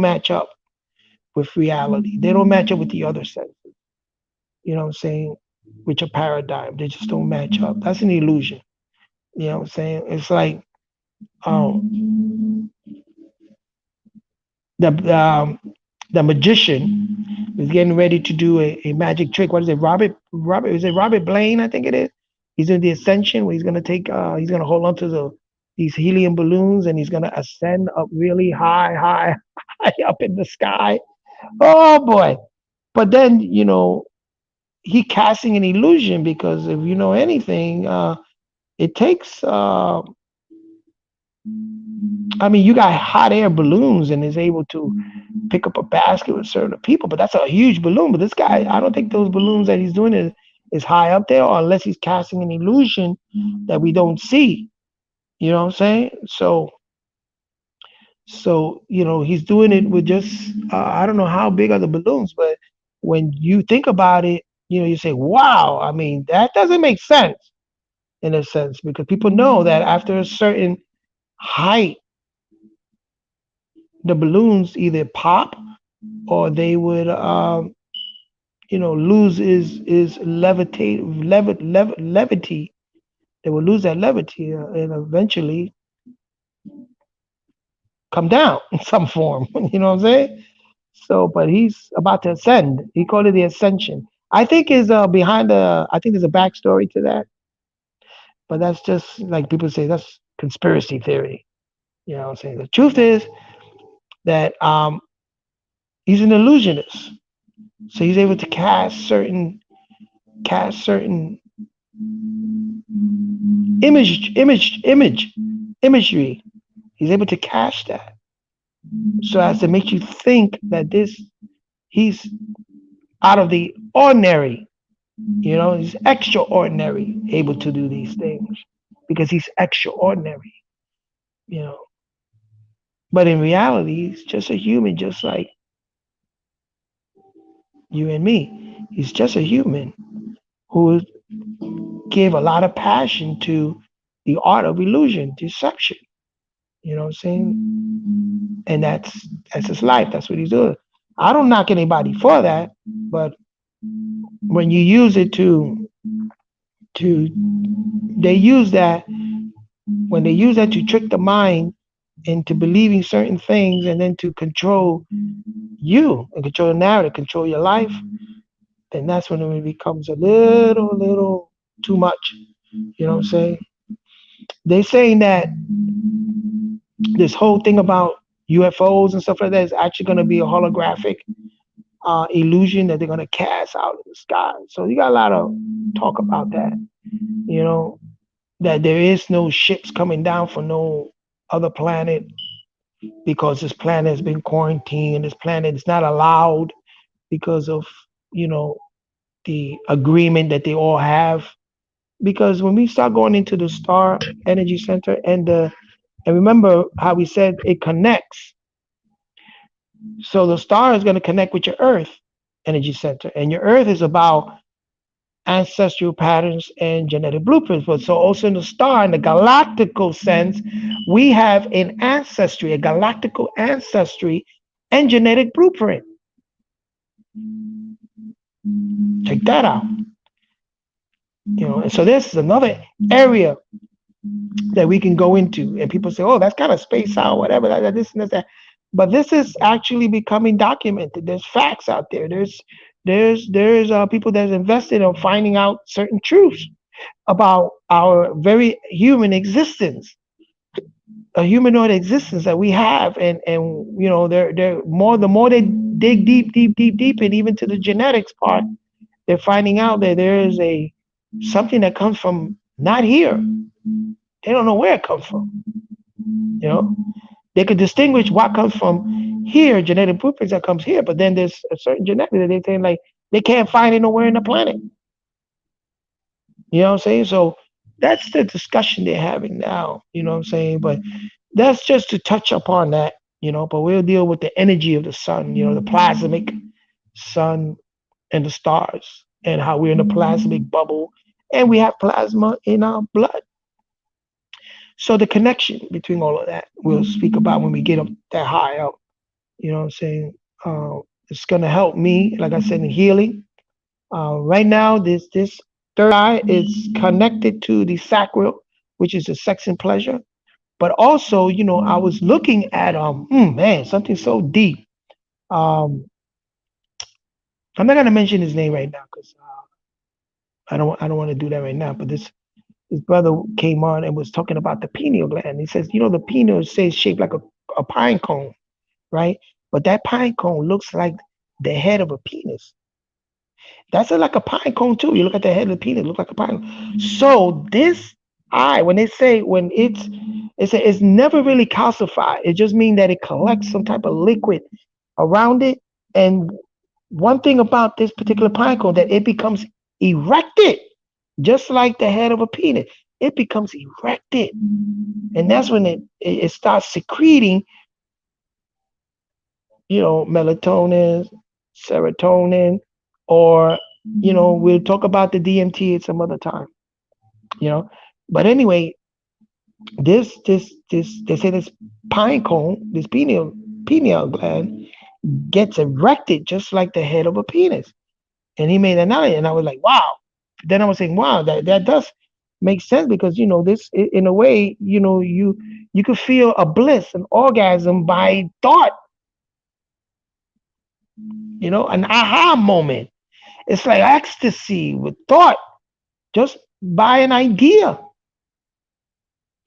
match up with reality. They don't match up with the other senses. You know what I'm saying? With your paradigm, they just don't match up. That's an illusion. You know what I'm saying? It's like um, the magician is getting ready to do a magic trick. What is it? Robert is it Robert Blaine? I think it is. He's in the ascension where he's gonna hold on to these helium balloons, and he's gonna ascend up really high, high, high up in the sky. Oh boy. But then, he casting an illusion, because if you know anything, it takes I mean, you got hot air balloons and is able to pick up a basket with certain people, but that's a huge balloon. But this guy, I don't think those balloons that he's doing is high up there, or unless he's casting an illusion that we don't see. You know what I'm saying? So he's doing it with just I don't know how big are the balloons, but when you think about it, you say, "Wow!" I mean, that doesn't make sense in a sense, because people know that after a certain height, the balloons either pop or they would lose is levity. They will lose that levity, and eventually come down in some form. You know what I'm saying? So, but he's about to ascend. He called it the ascension. I think is behind the. I think there's a backstory to that, but that's just like people say, that's conspiracy theory. You know what I'm saying? The truth is that he's an illusionist, so he's able to cast certain imagery. He's able to cast that so as to make you think that he's out of the ordinary. He's extraordinary, able to do these things because he's extraordinary. You know, but in reality, he's just a human, just like you and me. He's just a human who gave a lot of passion to the art of illusion, deception. You know what I'm saying? And that's his life. That's what he's doing. I don't knock anybody for that, but when you use it to they use that when they use that to trick the mind into believing certain things and then to control you and control the narrative, control your life, then that's when it becomes a little too much. You know what I'm saying? They're saying that this whole thing about UFOs and stuff like that is actually going to be a holographic illusion that they're going to cast out of the sky. So you got a lot of talk about that. You know, that there is no ships coming down from no other planet because this planet has been quarantined and this planet is not allowed because of, you know, the agreement that they all have. Because when we start going into the star energy center and remember how we said it connects. So the star is going to connect with your earth energy center. And your earth is about ancestral patterns and genetic blueprints. But so also in the star, in the galactical sense, we have an ancestry, a galactical ancestry and genetic blueprint. Check that out. And so this is another area that we can go into. And people say, oh, that's kind of space out, whatever, this and that. But this is actually becoming documented. There's facts out there. There's people that's invested in finding out certain truths about our very human existence, a humanoid existence that we have, and they're more the more they dig deep, and even to the genetics part, they're finding out that there is something that comes from not here. They don't know where it comes from. They could distinguish what comes from here, genetic blueprints that comes here, but then there's a certain genetic that they think like they can't find it nowhere in the planet. You know what I'm saying? So that's the discussion they're having now. You know what I'm saying? But that's just to touch upon that. But we'll deal with the energy of the sun. The plasmic sun and the stars, and how we're in a plasmic bubble, and we have plasma in our blood. So the connection between all of that, we'll speak about when we get up that high up. You know what I'm saying? It's going to help me, like I said, in healing. Right now, this third eye is connected to the sacral, which is the sex and pleasure. But also, I was looking at something so deep. I'm not gonna mention his name right now because I don't want to do that right now. But his brother came on and was talking about the pineal gland. He says, the pineal is shaped like a pine cone, right? But that pine cone looks like the head of a penis. That's like a pine cone too. You look at the head of the penis, it looks like a pine cone. So this eye, when they say it's never really calcified. It just means that it collects some type of liquid around it. And one thing about this particular pine cone, that it becomes erected, just like the head of a penis. It becomes erected, and that's when it starts secreting, melatonin, serotonin, or we'll talk about the DMT at some other time. But anyway, this they say this pine cone, this pineal gland gets erected just like the head of a penis. And he made that analogy, and I was like, wow. Then I was saying, wow, that does make sense, because this, in a way, you could feel a bliss, an orgasm by thought, an aha moment. It's like ecstasy with thought, just by an idea.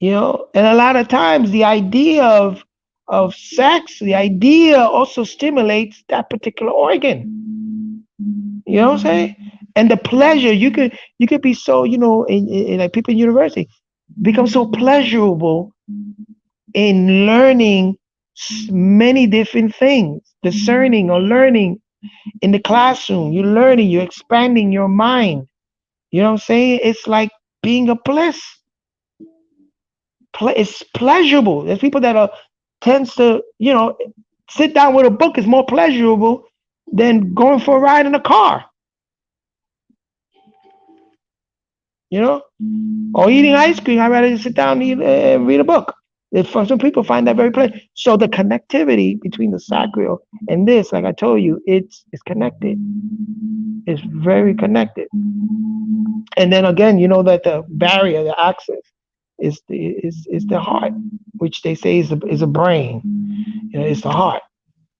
And a lot of times the idea of sex, the idea also stimulates that particular organ. You know what I'm saying? And the pleasure, you could be so, in like people in university become so pleasurable in learning many different things, discerning or learning In the classroom, you're learning, you're expanding your mind. You know what I'm saying? It's like being a bliss. It's pleasurable. There's people that are tends to, sit down with a book is more pleasurable than going for a ride in a car, you know, or eating ice cream. I'd rather just sit down and read a book. For some people find that very pleasant. So the connectivity between the sacral and this, like I told you, it's connected. It's very connected. And then again, you know that the barrier, the access, is the heart, which they say is a brain. It's the heart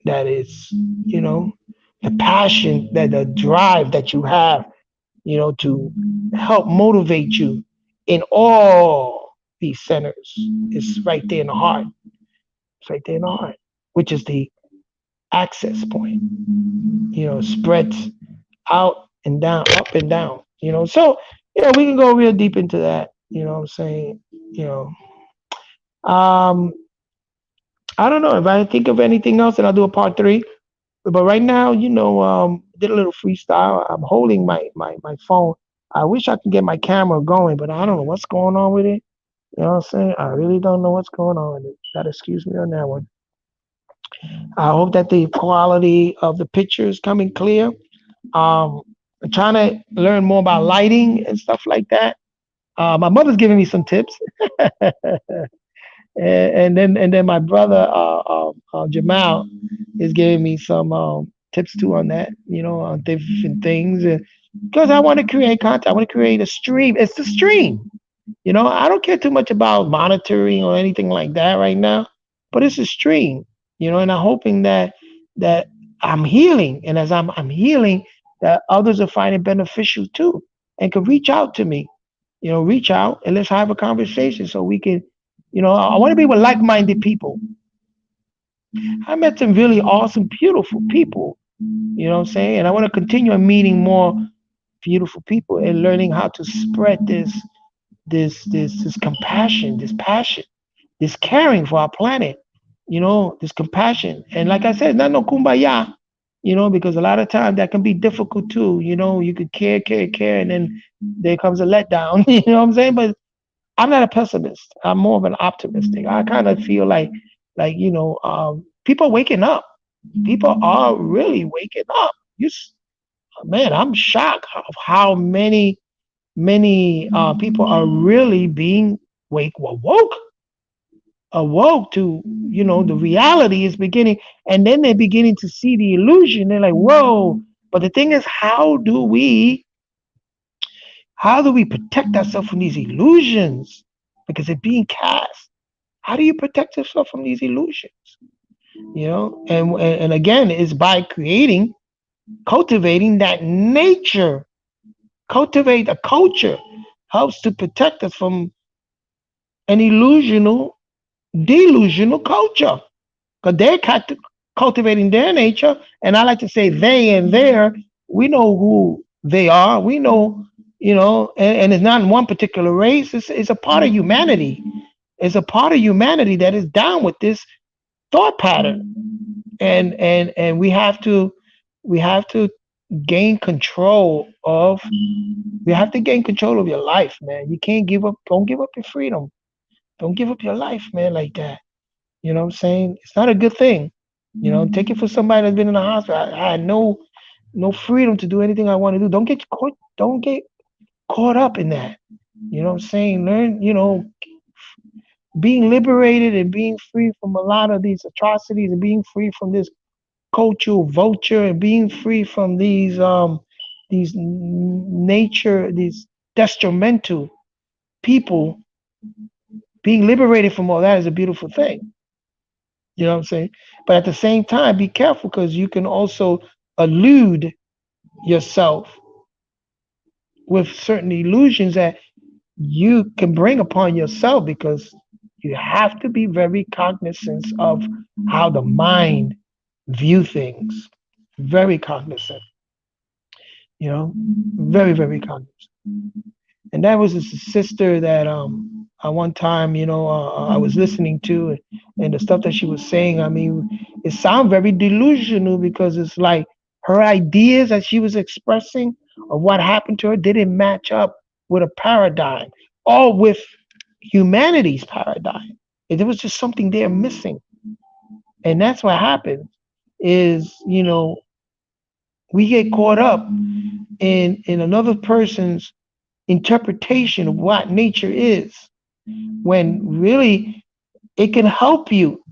that is, you know, the passion, that the drive that you have, to help motivate you in all these centers is right there in the heart. It's right there in the heart, which is the access point. Spreads out and down, up and down. So we can go real deep into that. You know what I'm saying? You um, I don't know if I think of anything else, and I'll do a part three. But right now, did a little freestyle. I'm holding my phone. I wish I could get my camera going, but I don't know what's going on with it. You know what I'm saying? I really don't know what's going on with it. Gotta excuse me on that one. I hope that the quality of the picture is coming clear. I'm trying to learn more about lighting and stuff like that. My mother's giving me some tips, and then my brother Jamal is giving me some tips too on that. On different things, because I want to create content. I want to create a stream. It's the stream. I don't care too much about monitoring or anything like that right now, but it's a stream. And I'm hoping that I'm healing, and as I'm healing, that others are finding beneficial too, and can reach out to me. Reach out and let's have a conversation so we can. I want to be with like-minded people. I met some really awesome, beautiful people. You know what I'm saying? And I want to continue meeting more beautiful people and learning how to spread this compassion, this passion, this caring for our planet, this compassion. And like I said, not no kumbaya, because a lot of times that can be difficult too. You could care, and then there comes a letdown. You know what I'm saying? But I'm not a pessimist. I'm more of an optimistic. I kind of feel like people are waking up. People are really waking up. Man, I'm shocked of how many people are really being awoke to the reality is beginning, and then they're beginning to see the illusion. They're like, whoa. But the thing is, how do we protect ourselves from these illusions, because they're being cast? How do you protect yourself from these illusions? And again, it's by cultivating that nature. Cultivate a culture helps to protect us from an delusional culture, because they're cultivating their nature. And I like to say they and their. We know who they are. We know, and it's not in one particular race. It's a part of humanity. It's a part of humanity that is down with this thought pattern, and we have to gain control of we have to gain control of your life, man. You can't give up. Don't give up your freedom. Don't give up your life, man, like that. You know what I'm saying? It's not a good thing. Take it for somebody that's been in the hospital. I had no freedom to do anything I want to do. Don't get caught up in that. You know what I'm saying? Learn, being liberated and being free from a lot of these atrocities, and being free from this cultural vulture, and being free from these detrimental people. Being liberated from all that is a beautiful thing. You know what I'm saying? But at the same time, be careful, because you can also elude yourself with certain illusions that you can bring upon yourself, because you have to be very cognizant of how the mind view things. Very cognizant, very, very cognizant. And that was a sister that one time, I was listening to, and the stuff that she was saying. I mean, it sounds very delusional, because it's like Her ideas that she was expressing of what happened to her didn't match up with a paradigm or with humanity's paradigm. There was just something there missing. And that's what happens is, we get caught up in another person's interpretation of what nature is when really it can help you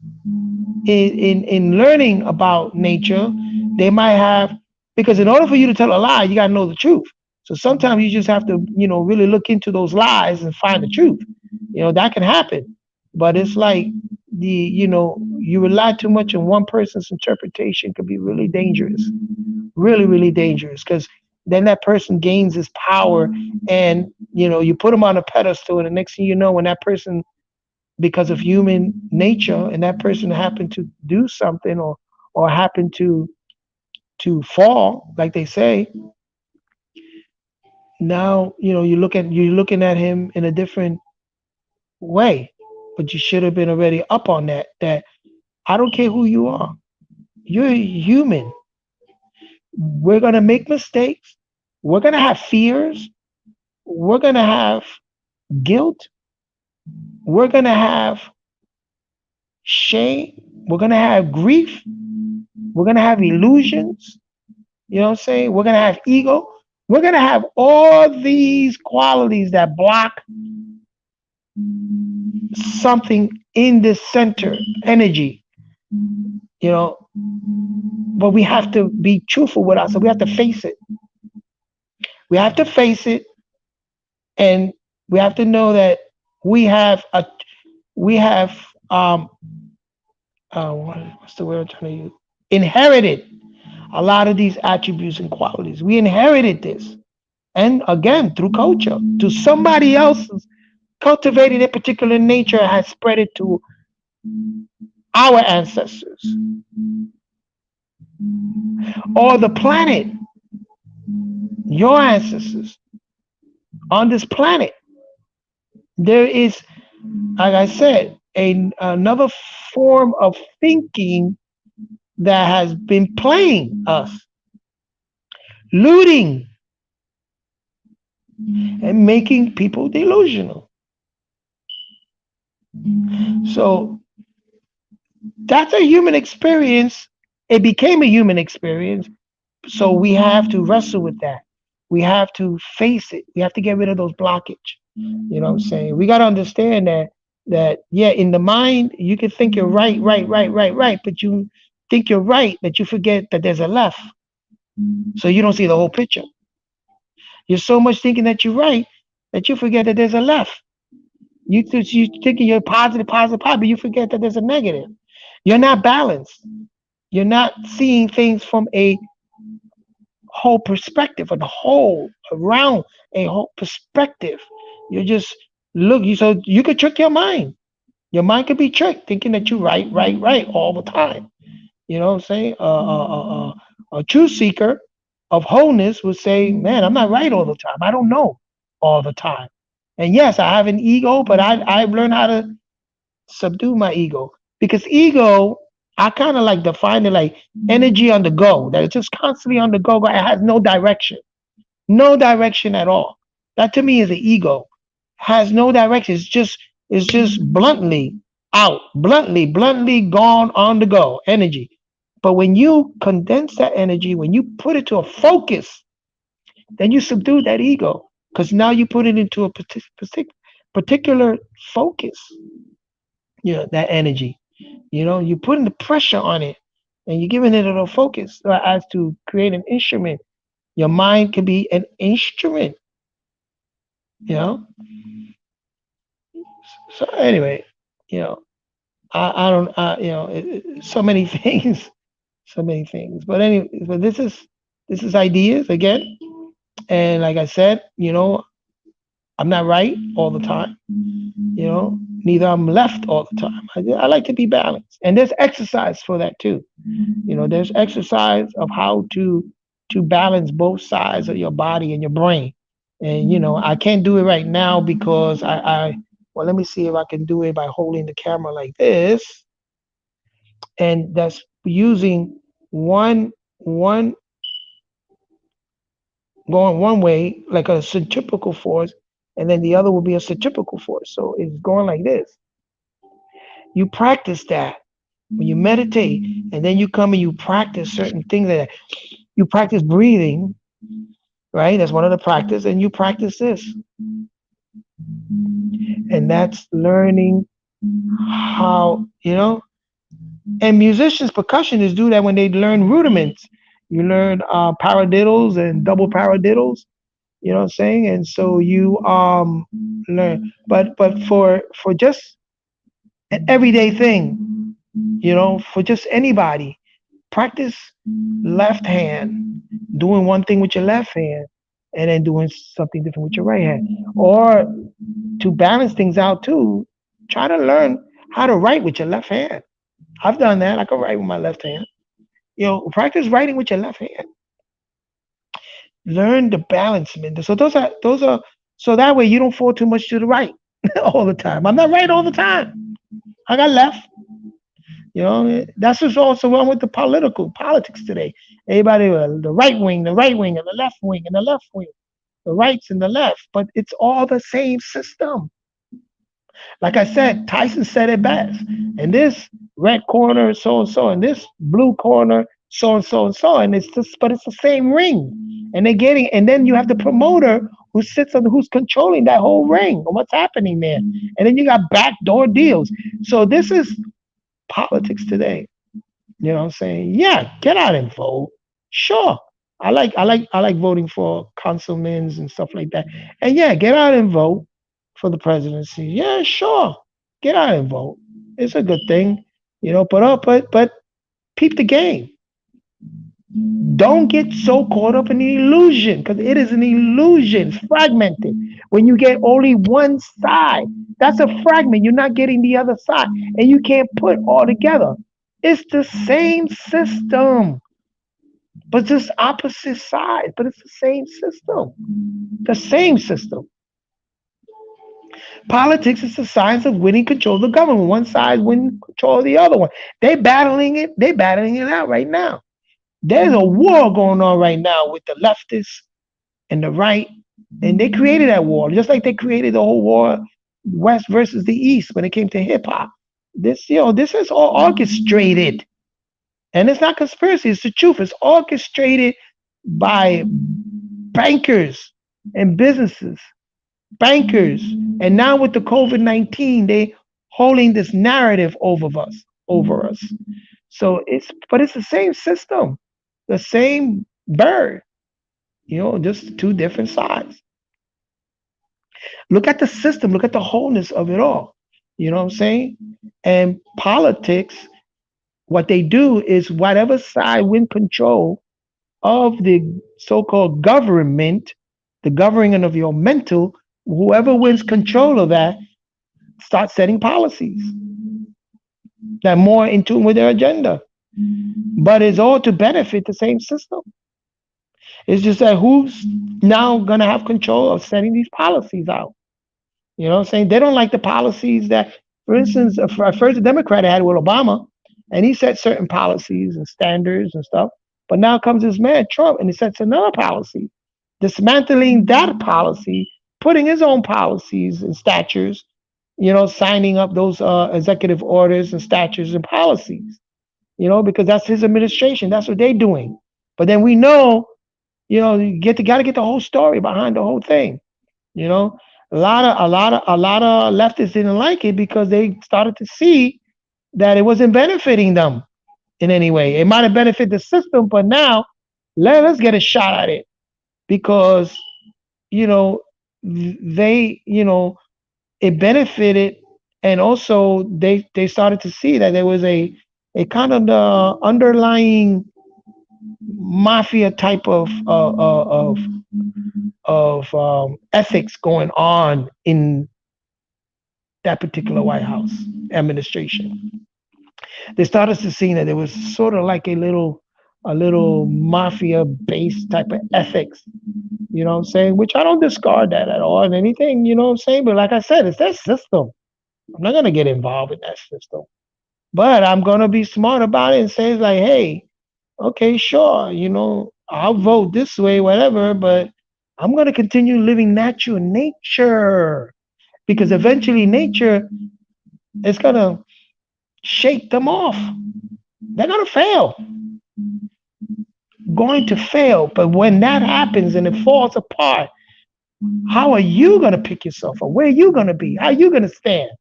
in learning about nature. They might have, because in order for you to tell a lie, you got to know the truth. So sometimes you just have to, really look into those lies and find the truth. That can happen. But it's like you rely too much on one person's interpretation could be really dangerous, really, really dangerous, because then that person gains his power, and you put him on a pedestal, and the next thing you know, when that person, because of human nature, and that person happened to do something, or happened to fall, like they say, now you're looking at him in a different way. But you should have been already up on that I don't care who you are, you're human. We're going to make mistakes, we're going to have fears, we're going to have guilt, we're going to have shame, we're going to have grief, we're going to have illusions. You know what I'm saying? We're going to have ego. We're going to have all these qualities that block something in the center energy, you know. But we have to be truthful with ourselves. We have to face it. We have to face it, and we have to know that we have a we have what's the word I'm trying to use? Inherited a lot of these attributes and qualities. We inherited this, and again through culture, to somebody else's cultivated a particular nature has spread it to our ancestors or the planet, your ancestors on this planet. There is, like I said, another form of thinking that has been playing us, looting and making people delusional. So that's a human experience. It became a human experience. So we have to wrestle with that. We have to face it. We have to get rid of those blockage. You know what I'm saying? We got to understand that yeah, in the mind you can think you're right, right, right, right, right, but you think you're right that you forget that there's a left. So you don't see the whole picture. You're so much thinking that you're right that you forget that there's a left. You thinking you're positive, positive, positive, but you forget that there's a negative. You're not balanced. You're not seeing things from a whole perspective, a whole around a whole perspective. You're just so you could trick your mind. Your mind could be tricked thinking that you're right, right, right all the time. You know what I'm saying? A true seeker of wholeness would say, "Man, I'm not right all the time. I don't know all the time." And yes, I have an ego, but I've learned how to subdue my ego, because ego, I kind of like define it like energy on the go, that it's just constantly on the go. It has no direction at all. That to me is the ego. Has no direction. It's just bluntly out, bluntly gone on the go energy. But when you condense that energy, when you put it to a focus, then you subdue that ego, because now you put it into a particular focus. That energy. You're putting the pressure on it, and you're giving it a focus, as to create an instrument. Your mind can be an instrument. You know. So anyway, you know, I don't, so many things, so many things. But anyway, but this is ideas again, and like I said, I'm not right all the time. Neither I'm left all the time. I like to be balanced, and there's exercise for that too. There's exercise of how to balance both sides of your body and your brain. And I can't do it right now because I well, let me see if I can do it by holding the camera like this, and that's using one going one way, like a centripetal force, and then the other will be a centripetal force. So it's going like this. You practice that when you meditate, and then you come and you practice certain things. That you practice breathing, right? That's one of the practice, and you practice this, and that's learning how And musicians, percussionists do that when they learn rudiments. You learn paradiddles and double paradiddles. You know what I'm saying? And so you learn, but for just an everyday thing, for just anybody, practice left hand, doing one thing with your left hand, and then doing something different with your right hand. Or to balance things out too, try to learn how to write with your left hand. I've done that. I can write with my left hand. Practice writing with your left hand. Learn the balance, man. So those are so that way you don't fall too much to the right all the time. I'm not right all the time. I got left. That's what's also wrong with the politics today. Everybody, the right wing, and the left wing, and the left wing, the rights and the left, but it's all the same system. Like I said, Tyson said it best. In this red corner, so and so, in this blue corner, so and so and so, and but it's the same ring. And and then you have the promoter who's controlling that whole ring and what's happening there. And then you got backdoor deals. So this is politics today. You know what I'm saying? Yeah, get out and vote. Sure. I like voting for councilmen and stuff like that. And yeah, get out and vote for the presidency. Yeah, sure. Get out and vote. It's a good thing. But peep the game. Don't get so caught up in the illusion because it is an illusion. It's fragmented. When you get only one side, that's a fragment. You're not getting the other side. And you can't put all together. It's the same system, but just opposite sides. But it's the same system. The same system. Politics is the science of winning control of the government. One side winning control of the other one. They're battling it. They're battling it out right now. There's a war going on right now with the leftists and the right, and they created that war, just like they created the whole war, West versus the East, when it came to hip hop. This is all orchestrated, and it's not conspiracy. It's the truth. It's orchestrated by bankers and businesses, bankers, and now with the COVID-19, they holding this narrative over us. So it's the same system, the same bird, just two different sides. Look at the system, look at the wholeness of it all. You know what I'm saying? And politics, what they do is whatever side win control of the so-called government, the governing of your mental, whoever wins control of that starts setting policies that are more in tune with their agenda. But it's all to benefit the same system. It's just that who's now going to have control of setting these policies out? You know what I'm saying? They don't like the policies that, for instance, first the Democrat had with Obama, and he set certain policies and standards and stuff. But now comes this man, Trump, and he sets another policy, dismantling that policy, putting his own policies and statutes, signing up those executive orders and statutes and policies, because that's his administration. That's what they're doing. But then we know, you got to get the whole story behind the whole thing. A lot of leftists didn't like it because they started to see that it wasn't benefiting them in any way. It might have benefited the system, but now let's get a shot at it because they it benefited, and also they started to see that there was a kind of the underlying mafia type of ethics going on in that particular White House administration. They started to see that there was sort of like a little mafia based type of ethics. You know what I'm saying? Which I don't discard that at all and anything, you know what I'm saying? But like I said, it's their system. I'm not gonna get involved in that system. But I'm gonna be smart about it and say like, hey, okay, sure, I'll vote this way, whatever, but I'm going to continue living natural nature because eventually nature is going to shake them off. They're going to fail, going to fail. But when that happens and it falls apart, how are you going to pick yourself up? Where are you going to be? How are you going to stand?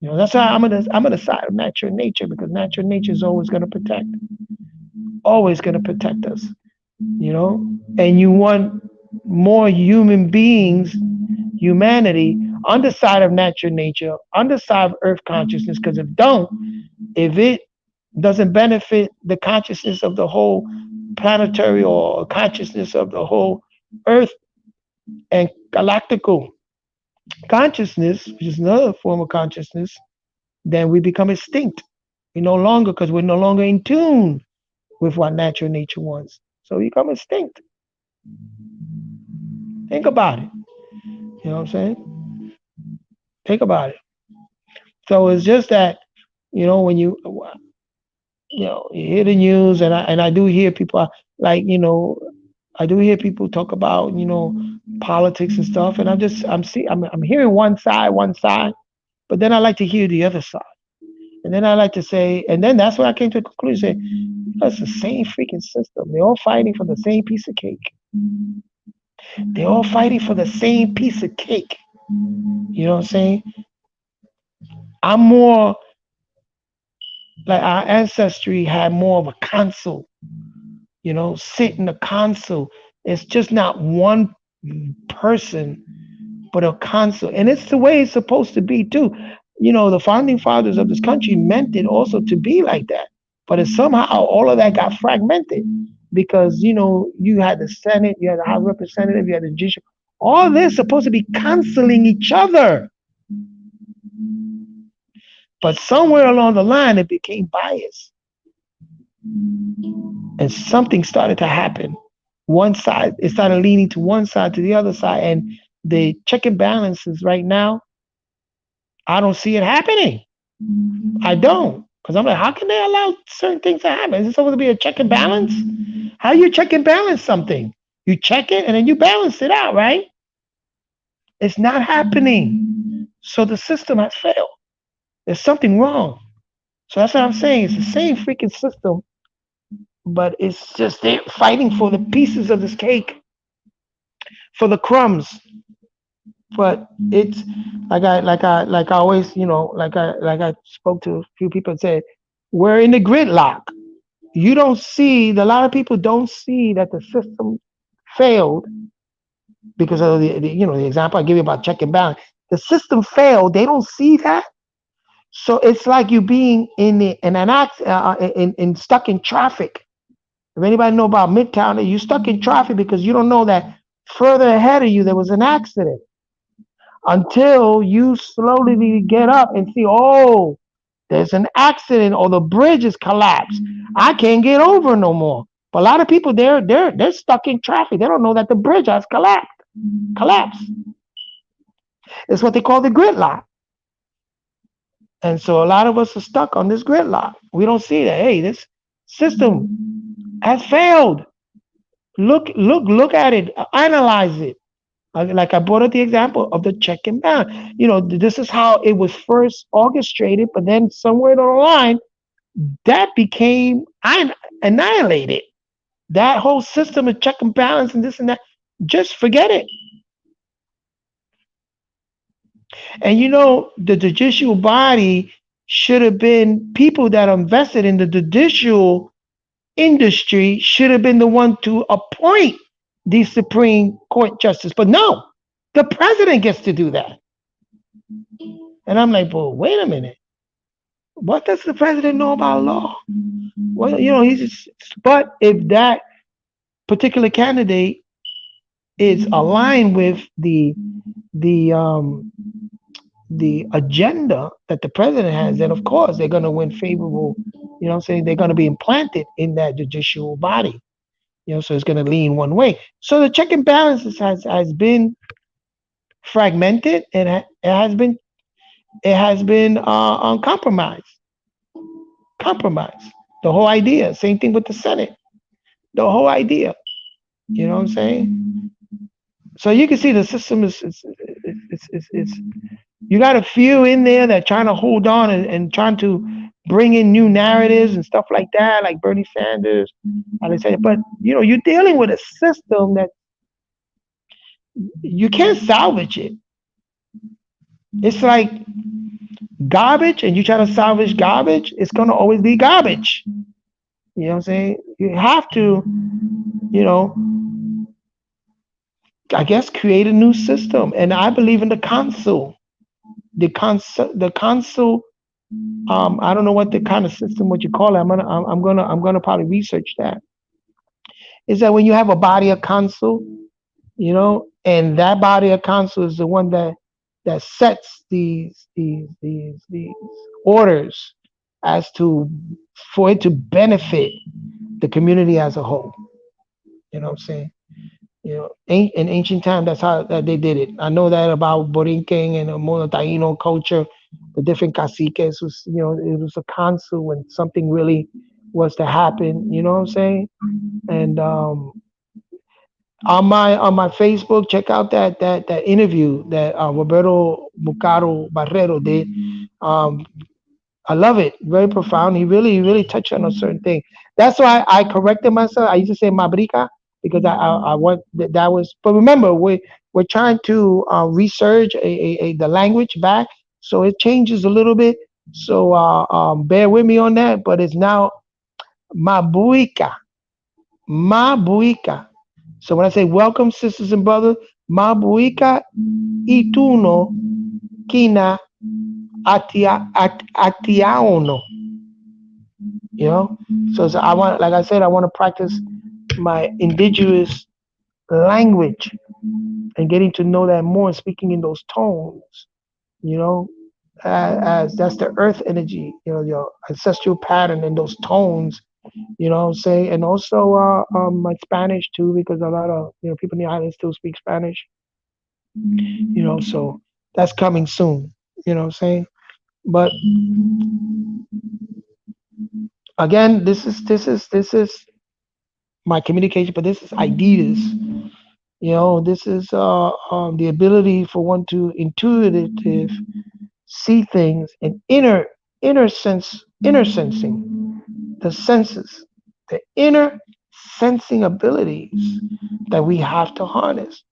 That's why I'm on the side of natural nature because natural nature is always going to protect us. And you want more human beings, humanity, on the side of natural nature, on the side of earth consciousness, because if it doesn't benefit the consciousness of the whole planetary or consciousness of the whole earth and galactical consciousness, which is another form of consciousness, then we become extinct. Because we're no longer in tune with what natural nature wants. So we become extinct. Think about it. You know what I'm saying? Think about it. So it's just that, when you hear the news, and I do hear people I do hear people talk about politics and stuff, and I'm hearing one side, but then I like to hear the other side, and then I like to say, and then that's when I came to the conclusion, it's the same freaking system. They're all fighting for the same piece of cake. They're all fighting for the same piece of cake. You know what I'm saying? I'm more like our ancestry had more of a council, sit in a council. It's just not one person, but a council. And it's the way it's supposed to be too. The founding fathers of this country meant it also to be like that. But it's somehow all of that got fragmented because, you had the Senate, you had the House of Representatives, you had the judicial. All this supposed to be canceling each other. But somewhere along the line, it became biased. And something started to happen. One side, it started leaning to one side to the other side. And the check and balances right now, I don't see it happening. I don't. Because I'm like, how can they allow certain things to happen? Is it supposed to be a check and balance? How you check and balance something? You check it and then you balance it out, right? It's not happening. So the system has failed. There's something wrong. So that's what I'm saying. It's the same freaking system, but it's just they're fighting for the pieces of this cake, for the crumbs. But it's like I always, like I spoke to a few people and said, we're in the gridlock. You don't see a lot of people don't see that the system failed because of the example I give you about check and balance. The system failed. They don't see that. So it's like you being in an in stuck in traffic. If anybody know about Midtown, you stuck in traffic because you don't know that further ahead of you there was an accident until you slowly get up and see, oh, there's an accident or the bridge is collapsed. I can't get over no more. But a lot of people they're stuck in traffic. They don't know that the bridge has collapsed. It's what they call the gridlock. And so a lot of us are stuck on this gridlock. We don't see that. Hey, this system has failed. Look at it. Analyze it. Like I brought up the example of the check and balance. This is how it was first orchestrated, but then somewhere down the line, that became annihilated. That whole system of check and balance and this and that, just forget it. And the judicial body should have been people that are invested in the judicial industry should have been the one to appoint the Supreme Court justice. But no, the president gets to do that. And I'm like, well, wait a minute. What does the president know about law? Well, but if that particular candidate is aligned with the agenda that the president has, then of course they're going to win favorable. I'm saying they're going to be implanted in that judicial body. So it's going to lean one way. So the check and balances has been fragmented and it has been compromised. The whole idea. Same thing with the Senate. The whole idea. You know what I'm saying? So you can see the system is you got a few in there that trying to hold on and trying to bring in new narratives and stuff like that, like Bernie Sanders, Alexander. But you're dealing with a system that you can't salvage it. It's like garbage, and you try to salvage garbage, it's gonna always be garbage. You know what I'm saying? You have to, you know, I guess create a new system. And I believe in the council. The council. I don't know what the kind of system, what you call it. I'm gonna probably research that. Is that when you have a body of council, and that body of council is the one that sets these orders as to for it to benefit the community as a whole. You know what I'm saying? In ancient time, that's how that they did it. I know that about Borinquen and Mono Taino culture, the different caciques was, it was a council when something really was to happen. You know what I'm saying? And on my Facebook, check out that interview that Roberto Bucaro Barrero did. Um, I love it. Very profound. He really touched on a certain thing. That's why I corrected myself. I used to say mabrica because I want that was. But remember, we're trying to research the language back, so it changes a little bit. So bear with me on that. But it's now mabuika, mabuika. So when I say welcome, sisters and brothers, mabuika ituno kina atiaono. So I want, like I said, I want to practice my indigenous language and getting to know that more and speaking in those tones, you know, as that's the earth energy, your ancestral pattern in those tones, what I'm saying? And also my Spanish too, because a lot of, people in the island still speak Spanish, so that's coming soon, what I'm saying? But again, this is my communication, but this is ideas. This is the ability for one to intuitive see things and inner sensing the senses, the inner sensing abilities that we have to harness.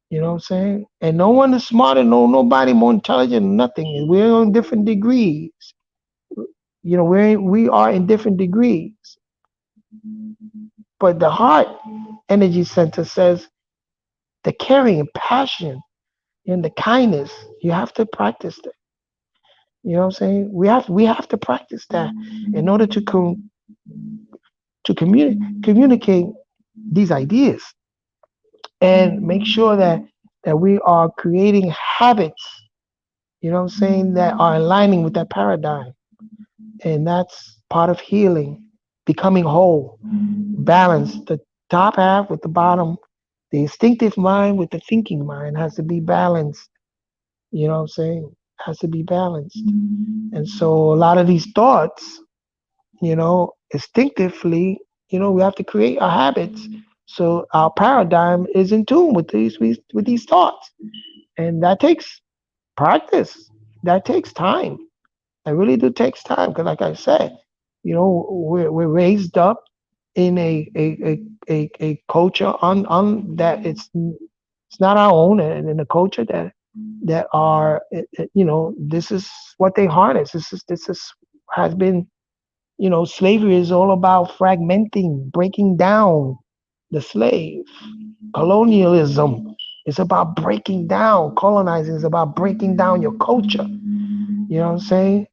You know what I'm saying? And no one is smarter, nobody more intelligent, nothing. We're on different degrees. We are in different degrees. But the heart energy center says the caring and passion and the kindness, you have to practice that. You know what I'm saying? We have to practice that in order to communicate these ideas and make sure that we are creating habits, what I'm saying, that are aligning with that paradigm. And that's part of healing, becoming whole, balance the top half with the bottom. The instinctive mind with the thinking mind has to be balanced. You know what I'm saying? Has to be balanced. And so a lot of these thoughts, instinctively, we have to create our habits so our paradigm is in tune with these thoughts. And that takes practice. That takes time. It really do takes time because, like I said, we're raised up in a culture on that it's not our own, and in a culture that are this is what they harness. This is has been, slavery is all about fragmenting, breaking down the slave. Colonialism is about breaking down. Colonizing is about breaking down your culture. You know what I'm saying?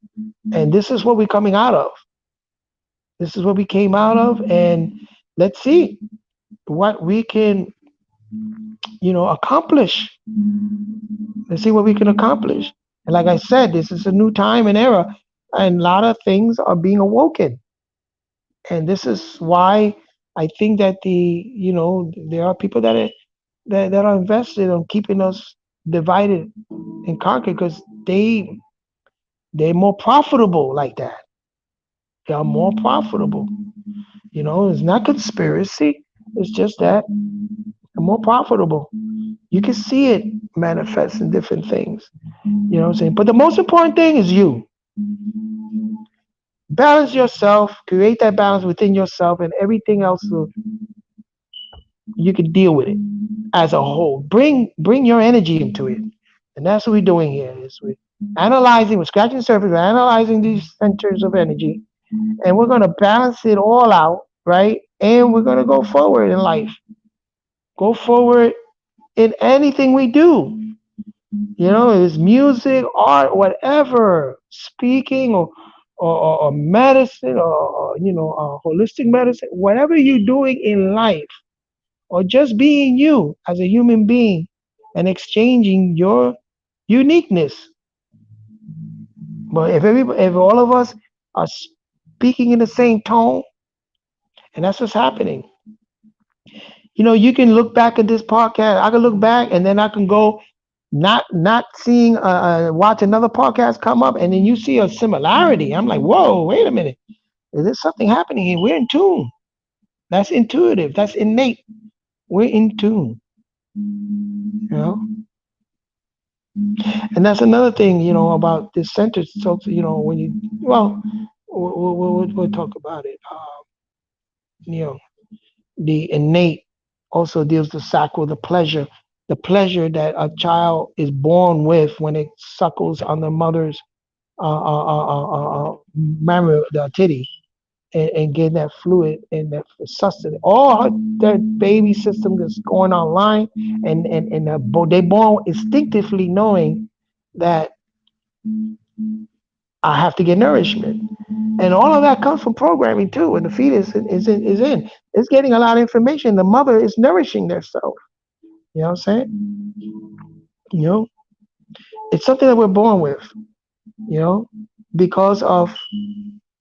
And this is what we're coming out of. This is what we came out of, and let's see what we can, accomplish. Let's see what we can accomplish. And like I said, this is a new time and era, and a lot of things are being awoken. And this is why I think that there are people that are invested on keeping us divided and conquered because they're more profitable like that. They are more profitable. It's not conspiracy. It's just that they're more profitable. You can see it manifest in different things. You know what I'm saying? But the most important thing is you. Balance yourself, create that balance within yourself, and everything else you can deal with it as a whole. Bring your energy into it. And that's what we're doing here is we're analyzing, we're scratching the surface, we're analyzing these centers of energy, and we're gonna balance it all out, right? And we're gonna go forward in life. Go forward in anything we do. You know, it's music, art, whatever, speaking or medicine or holistic medicine, whatever you're doing in life, or just being you as a human being and exchanging your uniqueness. But if all of us are speaking in the same tone, and that's what's happening. You can look back at this podcast. I can look back, and then I can go not seeing watch another podcast come up, and then you see a similarity. I'm like, whoa, wait a minute, is there something happening here? We're in tune. That's intuitive. That's innate. We're in tune. You know, and that's another thing. About this center. So when you well, we'll talk about it. You know, the innate also deals with sacral, the pleasure that a child is born with when it suckles on the mother's mammary, the titty, and getting that fluid and that sustenance. All that baby system that's going online, and they born instinctively knowing that I have to get nourishment. And all of that comes from programming too. When the fetus is in, it's getting a lot of information. The mother is nourishing themselves. You know what I'm saying? You know, it's something that we're born with. You know, because of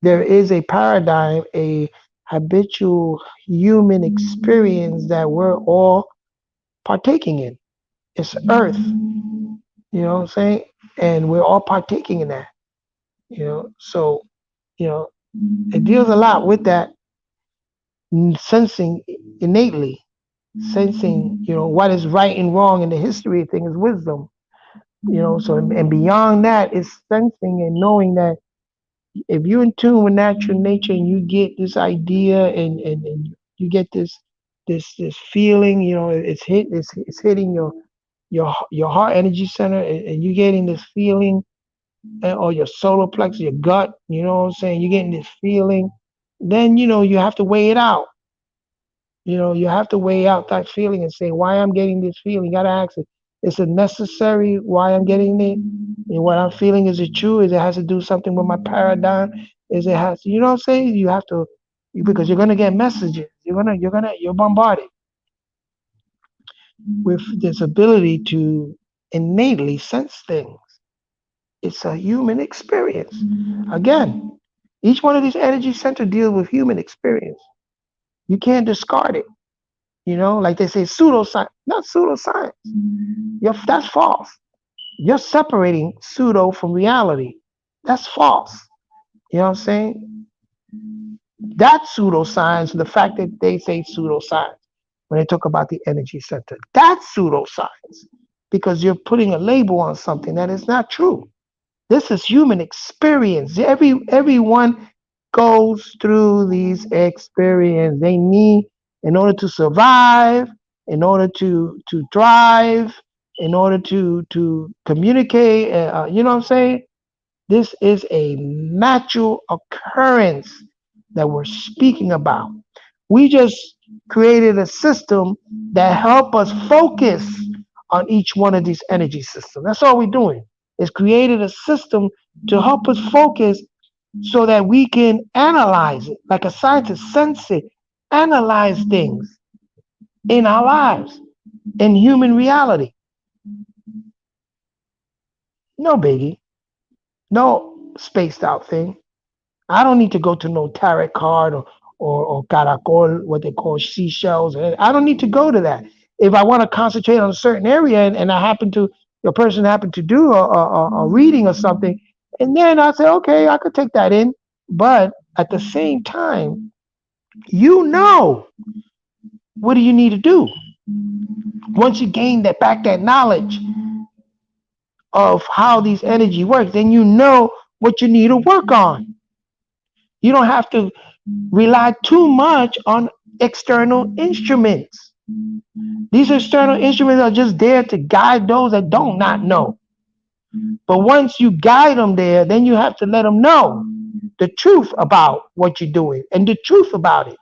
there is a paradigm, a habitual human experience that we're all partaking in. It's Earth. You know what I'm saying? And we're all partaking in that. So you know, it deals a lot with that sensing innately, sensing, what is right and wrong in the history of things, wisdom, so and beyond that is sensing and knowing that if you're in tune with natural nature and you get this idea and you get this feeling, it's hitting your heart energy center, and you're getting this feeling, or your solar plexus, your gut, you know what I'm saying? You're getting this feeling, then you have to weigh it out. You have to weigh out that feeling and say, why I'm getting this feeling. You gotta ask it, is it necessary why I'm getting it? And what I'm feeling, is it true? Is it has to do something with my paradigm? Is it has you know what I'm saying? You have to, because you're gonna get messages. You're bombarded with this ability to innately sense things. It's a human experience. Again, each one of these energy centers deal with human experience. You can't discard it. Like they say, pseudoscience, not pseudoscience. That's false. You're separating pseudo from reality. That's false. You know what I'm saying? That's pseudoscience, the fact that they say pseudoscience when they talk about the energy center. That's pseudoscience because you're putting a label on something that is not true. This is human experience. Everyone goes through these experiences. They need, in order to survive, in order to thrive, in order to communicate. You know what I'm saying? This is a natural occurrence that we're speaking about. We just created a system that help us focus on each one of these energy systems. That's all we're doing. Is created a system to help us focus so that we can analyze it, like a scientist, sense it, analyze things in our lives, in human reality. No biggie, no spaced out thing. I don't need to go to no tarot card or caracol, what they call seashells. I don't need to go to that. If I want to concentrate on a certain area and I happen to, the person happened to do a reading or something, and then I say, okay, I could take that in. But at the same time, what do you need to do? Once you gain that knowledge of how these energy works, then you know what you need to work on. You don't have to rely too much on external instruments. These external instruments are just there to guide those that don't not know. But once you guide them there, then you have to let them know the truth about what you're doing and the truth about it.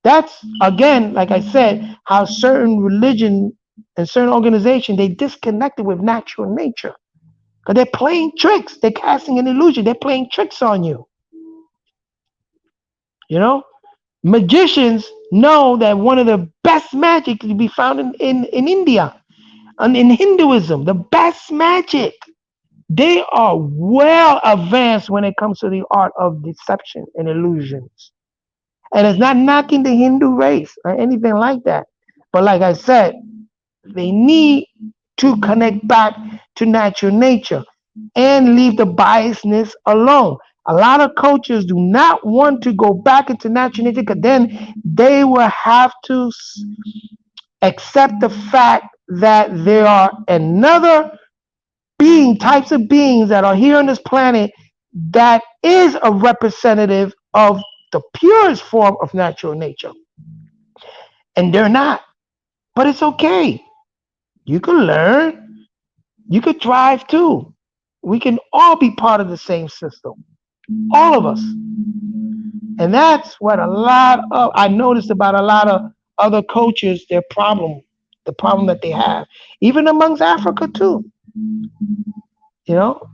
That's again, like I said, how certain religion and certain organizations they disconnected with natural nature because they're playing tricks. They're casting an illusion. They're playing tricks on you. You know, magicians know that one of the best magic to be found in India and in Hinduism. The best magic. They are well advanced when it comes to the art of deception and illusions. And it's not knocking the Hindu race or anything like that. But like I said, they need to connect back to natural nature and leave the biasness alone. A lot of coaches do not want to go back into natural nature because then they will have to accept the fact that there are another types of beings that are here on this planet that is a representative of the purest form of natural nature. And they're not. But it's okay. You can learn. You could thrive too. We can all be part of the same system. All of us. And that's what I noticed about a lot of other coaches, the problem that they have. Even amongst Africa too.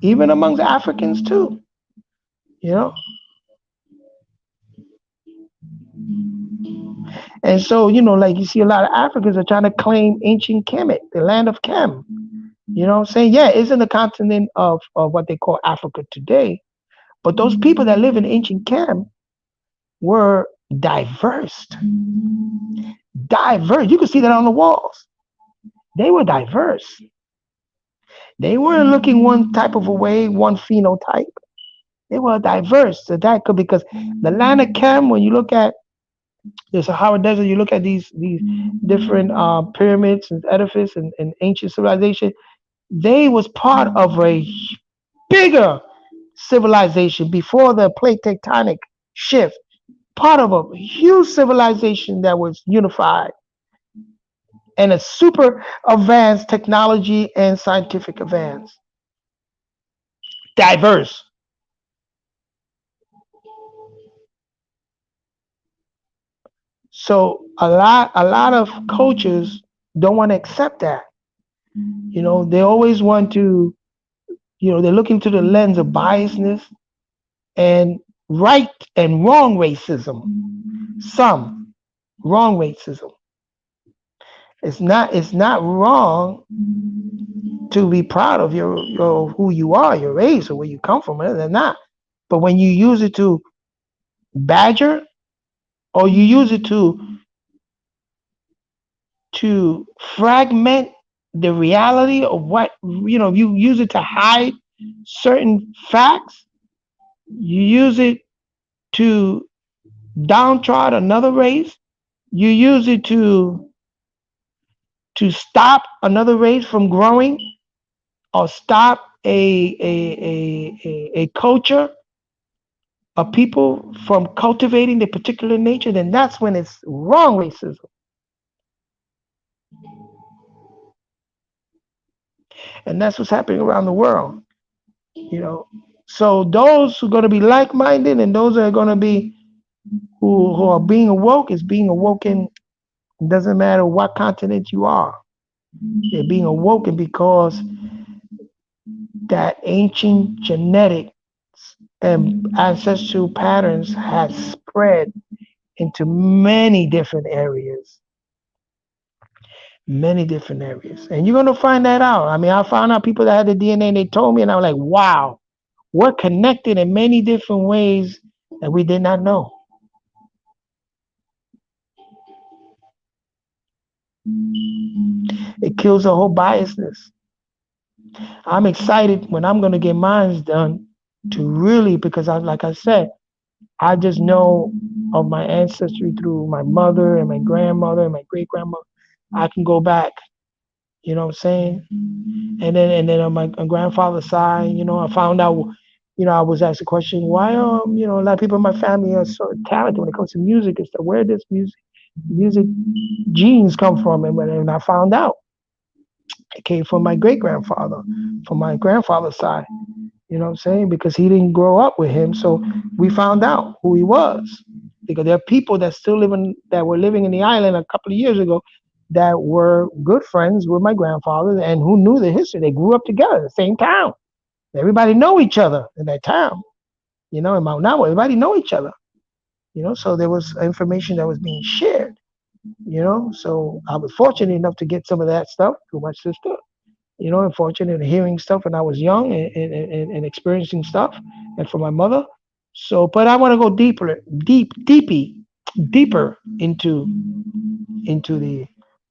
Even amongst Africans too. You know, and so like you see a lot of Africans are trying to claim ancient Kemet, the land of Kem. I'm saying, yeah, it's in the continent of what they call Africa today. But those people that live in ancient Kem were diverse. Diverse. You could see that on the walls. They were diverse. They weren't looking one type of a way, one phenotype. They were diverse. So that could because the land of Kem, when you look at the Sahara Desert, you look at these different pyramids and edifices and ancient civilization. They was part of a bigger civilization before the plate tectonic shift. Part of a huge civilization that was unified and a super advanced technology and scientific advance. Diverse. So a lot of coaches don't want to accept that. They always want to, they're looking through the lens of biasness and right and wrong racism. Some wrong racism. It's not wrong to be proud of your who you are, your race, or where you come from. They're not. But when you use it to badger, or you use it to fragment the reality of what you use it to hide certain facts, you use it to downtrod another race, you use it to stop another race from growing or stop a culture of people from cultivating the particular nature, then that's when it's wrong racism. And that's what's happening around the world. You know. So those who are going to be like-minded and those that are going to be who are being awoke is being awoken. It doesn't matter what continent you are. They're being awoken because that ancient genetics and ancestral patterns has spread into many different areas. Many different areas. And you're going to find that out. I mean, I found out people that had the DNA and they told me, and I was like, wow, we're connected in many different ways that we did not know. It kills the whole biasness. I'm excited when I'm going to get mine done to really, because like I said, I just know of my ancestry through my mother and my grandmother and my great grandmother. I can go back. You know what I'm saying? And then on my grandfather's side, I found out, I was asked a question, why a lot of people in my family are so talented when it comes to music and stuff. Where does music genes come from? And I found out it came from my great grandfather, from my grandfather's side. You know what I'm saying? Because he didn't grow up with him, so we found out who he was. Because there are people that were living in the island a couple of years ago that were good friends with my grandfather and who knew the history. They grew up together in the same town. Everybody know each other in that town. In Mount Nabo, everybody know each other. So there was information that was being shared. So I was fortunate enough to get some of that stuff through my sister. And fortunate in hearing stuff when I was young and experiencing stuff, and from my mother. So, but I want to go deeper into the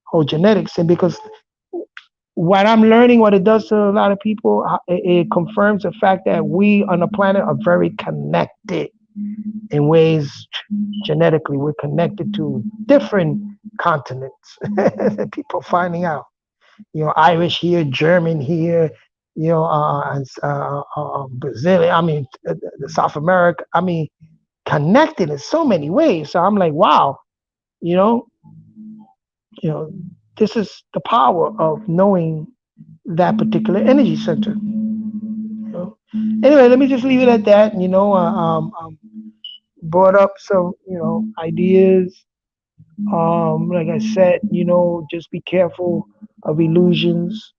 whole genetics, and because what I'm learning, what it does to a lot of people, it confirms the fact that we on the planet are very connected in ways genetically. We're connected to different continents. People finding out. Irish here, German here, and Brazil. I mean, the South America. I mean, connected in so many ways. So I'm like, wow, you know, you know, this is the power of knowing that particular energy center. Anyway, let me just leave it at that. Brought up some, ideas. Like I said, just be careful of illusions.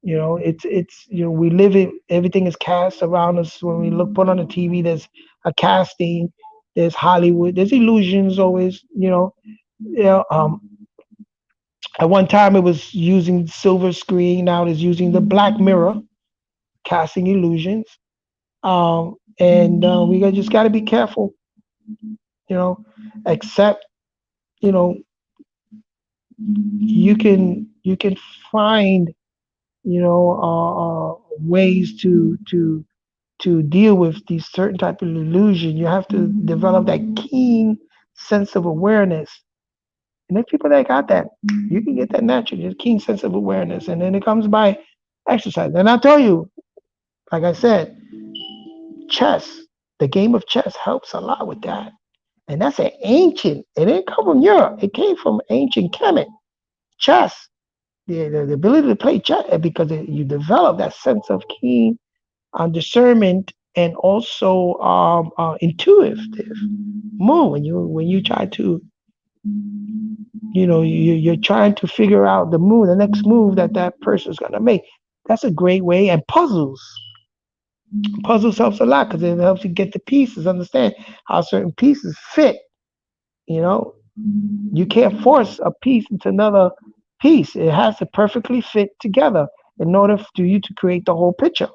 We live it. Everything is cast around us. When we put on the TV, there's a casting. There's Hollywood. There's illusions always. At one time it was using silver screen. Now it's using the black mirror, casting illusions. And we just got to be careful. You know, Except you know you can find ways to deal with these certain type of illusion. You have to develop that keen sense of awareness. And there's people that got that. You can get that naturally, just keen sense of awareness. And then it comes by exercise. And I tell you, like I said, chess, the game of chess helps a lot with that. And that's an ancient, it didn't come from Europe. It came from ancient Kemet. Chess, the ability to play chess, because you develop that sense of keen discernment and also intuitive move when you try to you're trying to figure out the next move that person's gonna make. That's a great way. And puzzles helps a lot because it helps you get the pieces, understand how certain pieces fit. You know, you can't force a piece into another piece. It has to perfectly fit together in order for you to create the whole picture.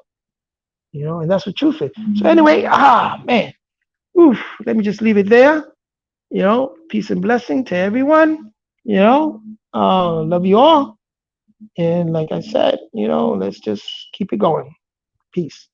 And that's what truth is. So anyway, man, oof, let me just leave it there. Peace and blessing to everyone. Love you all. And like I said, let's just keep it going. Peace.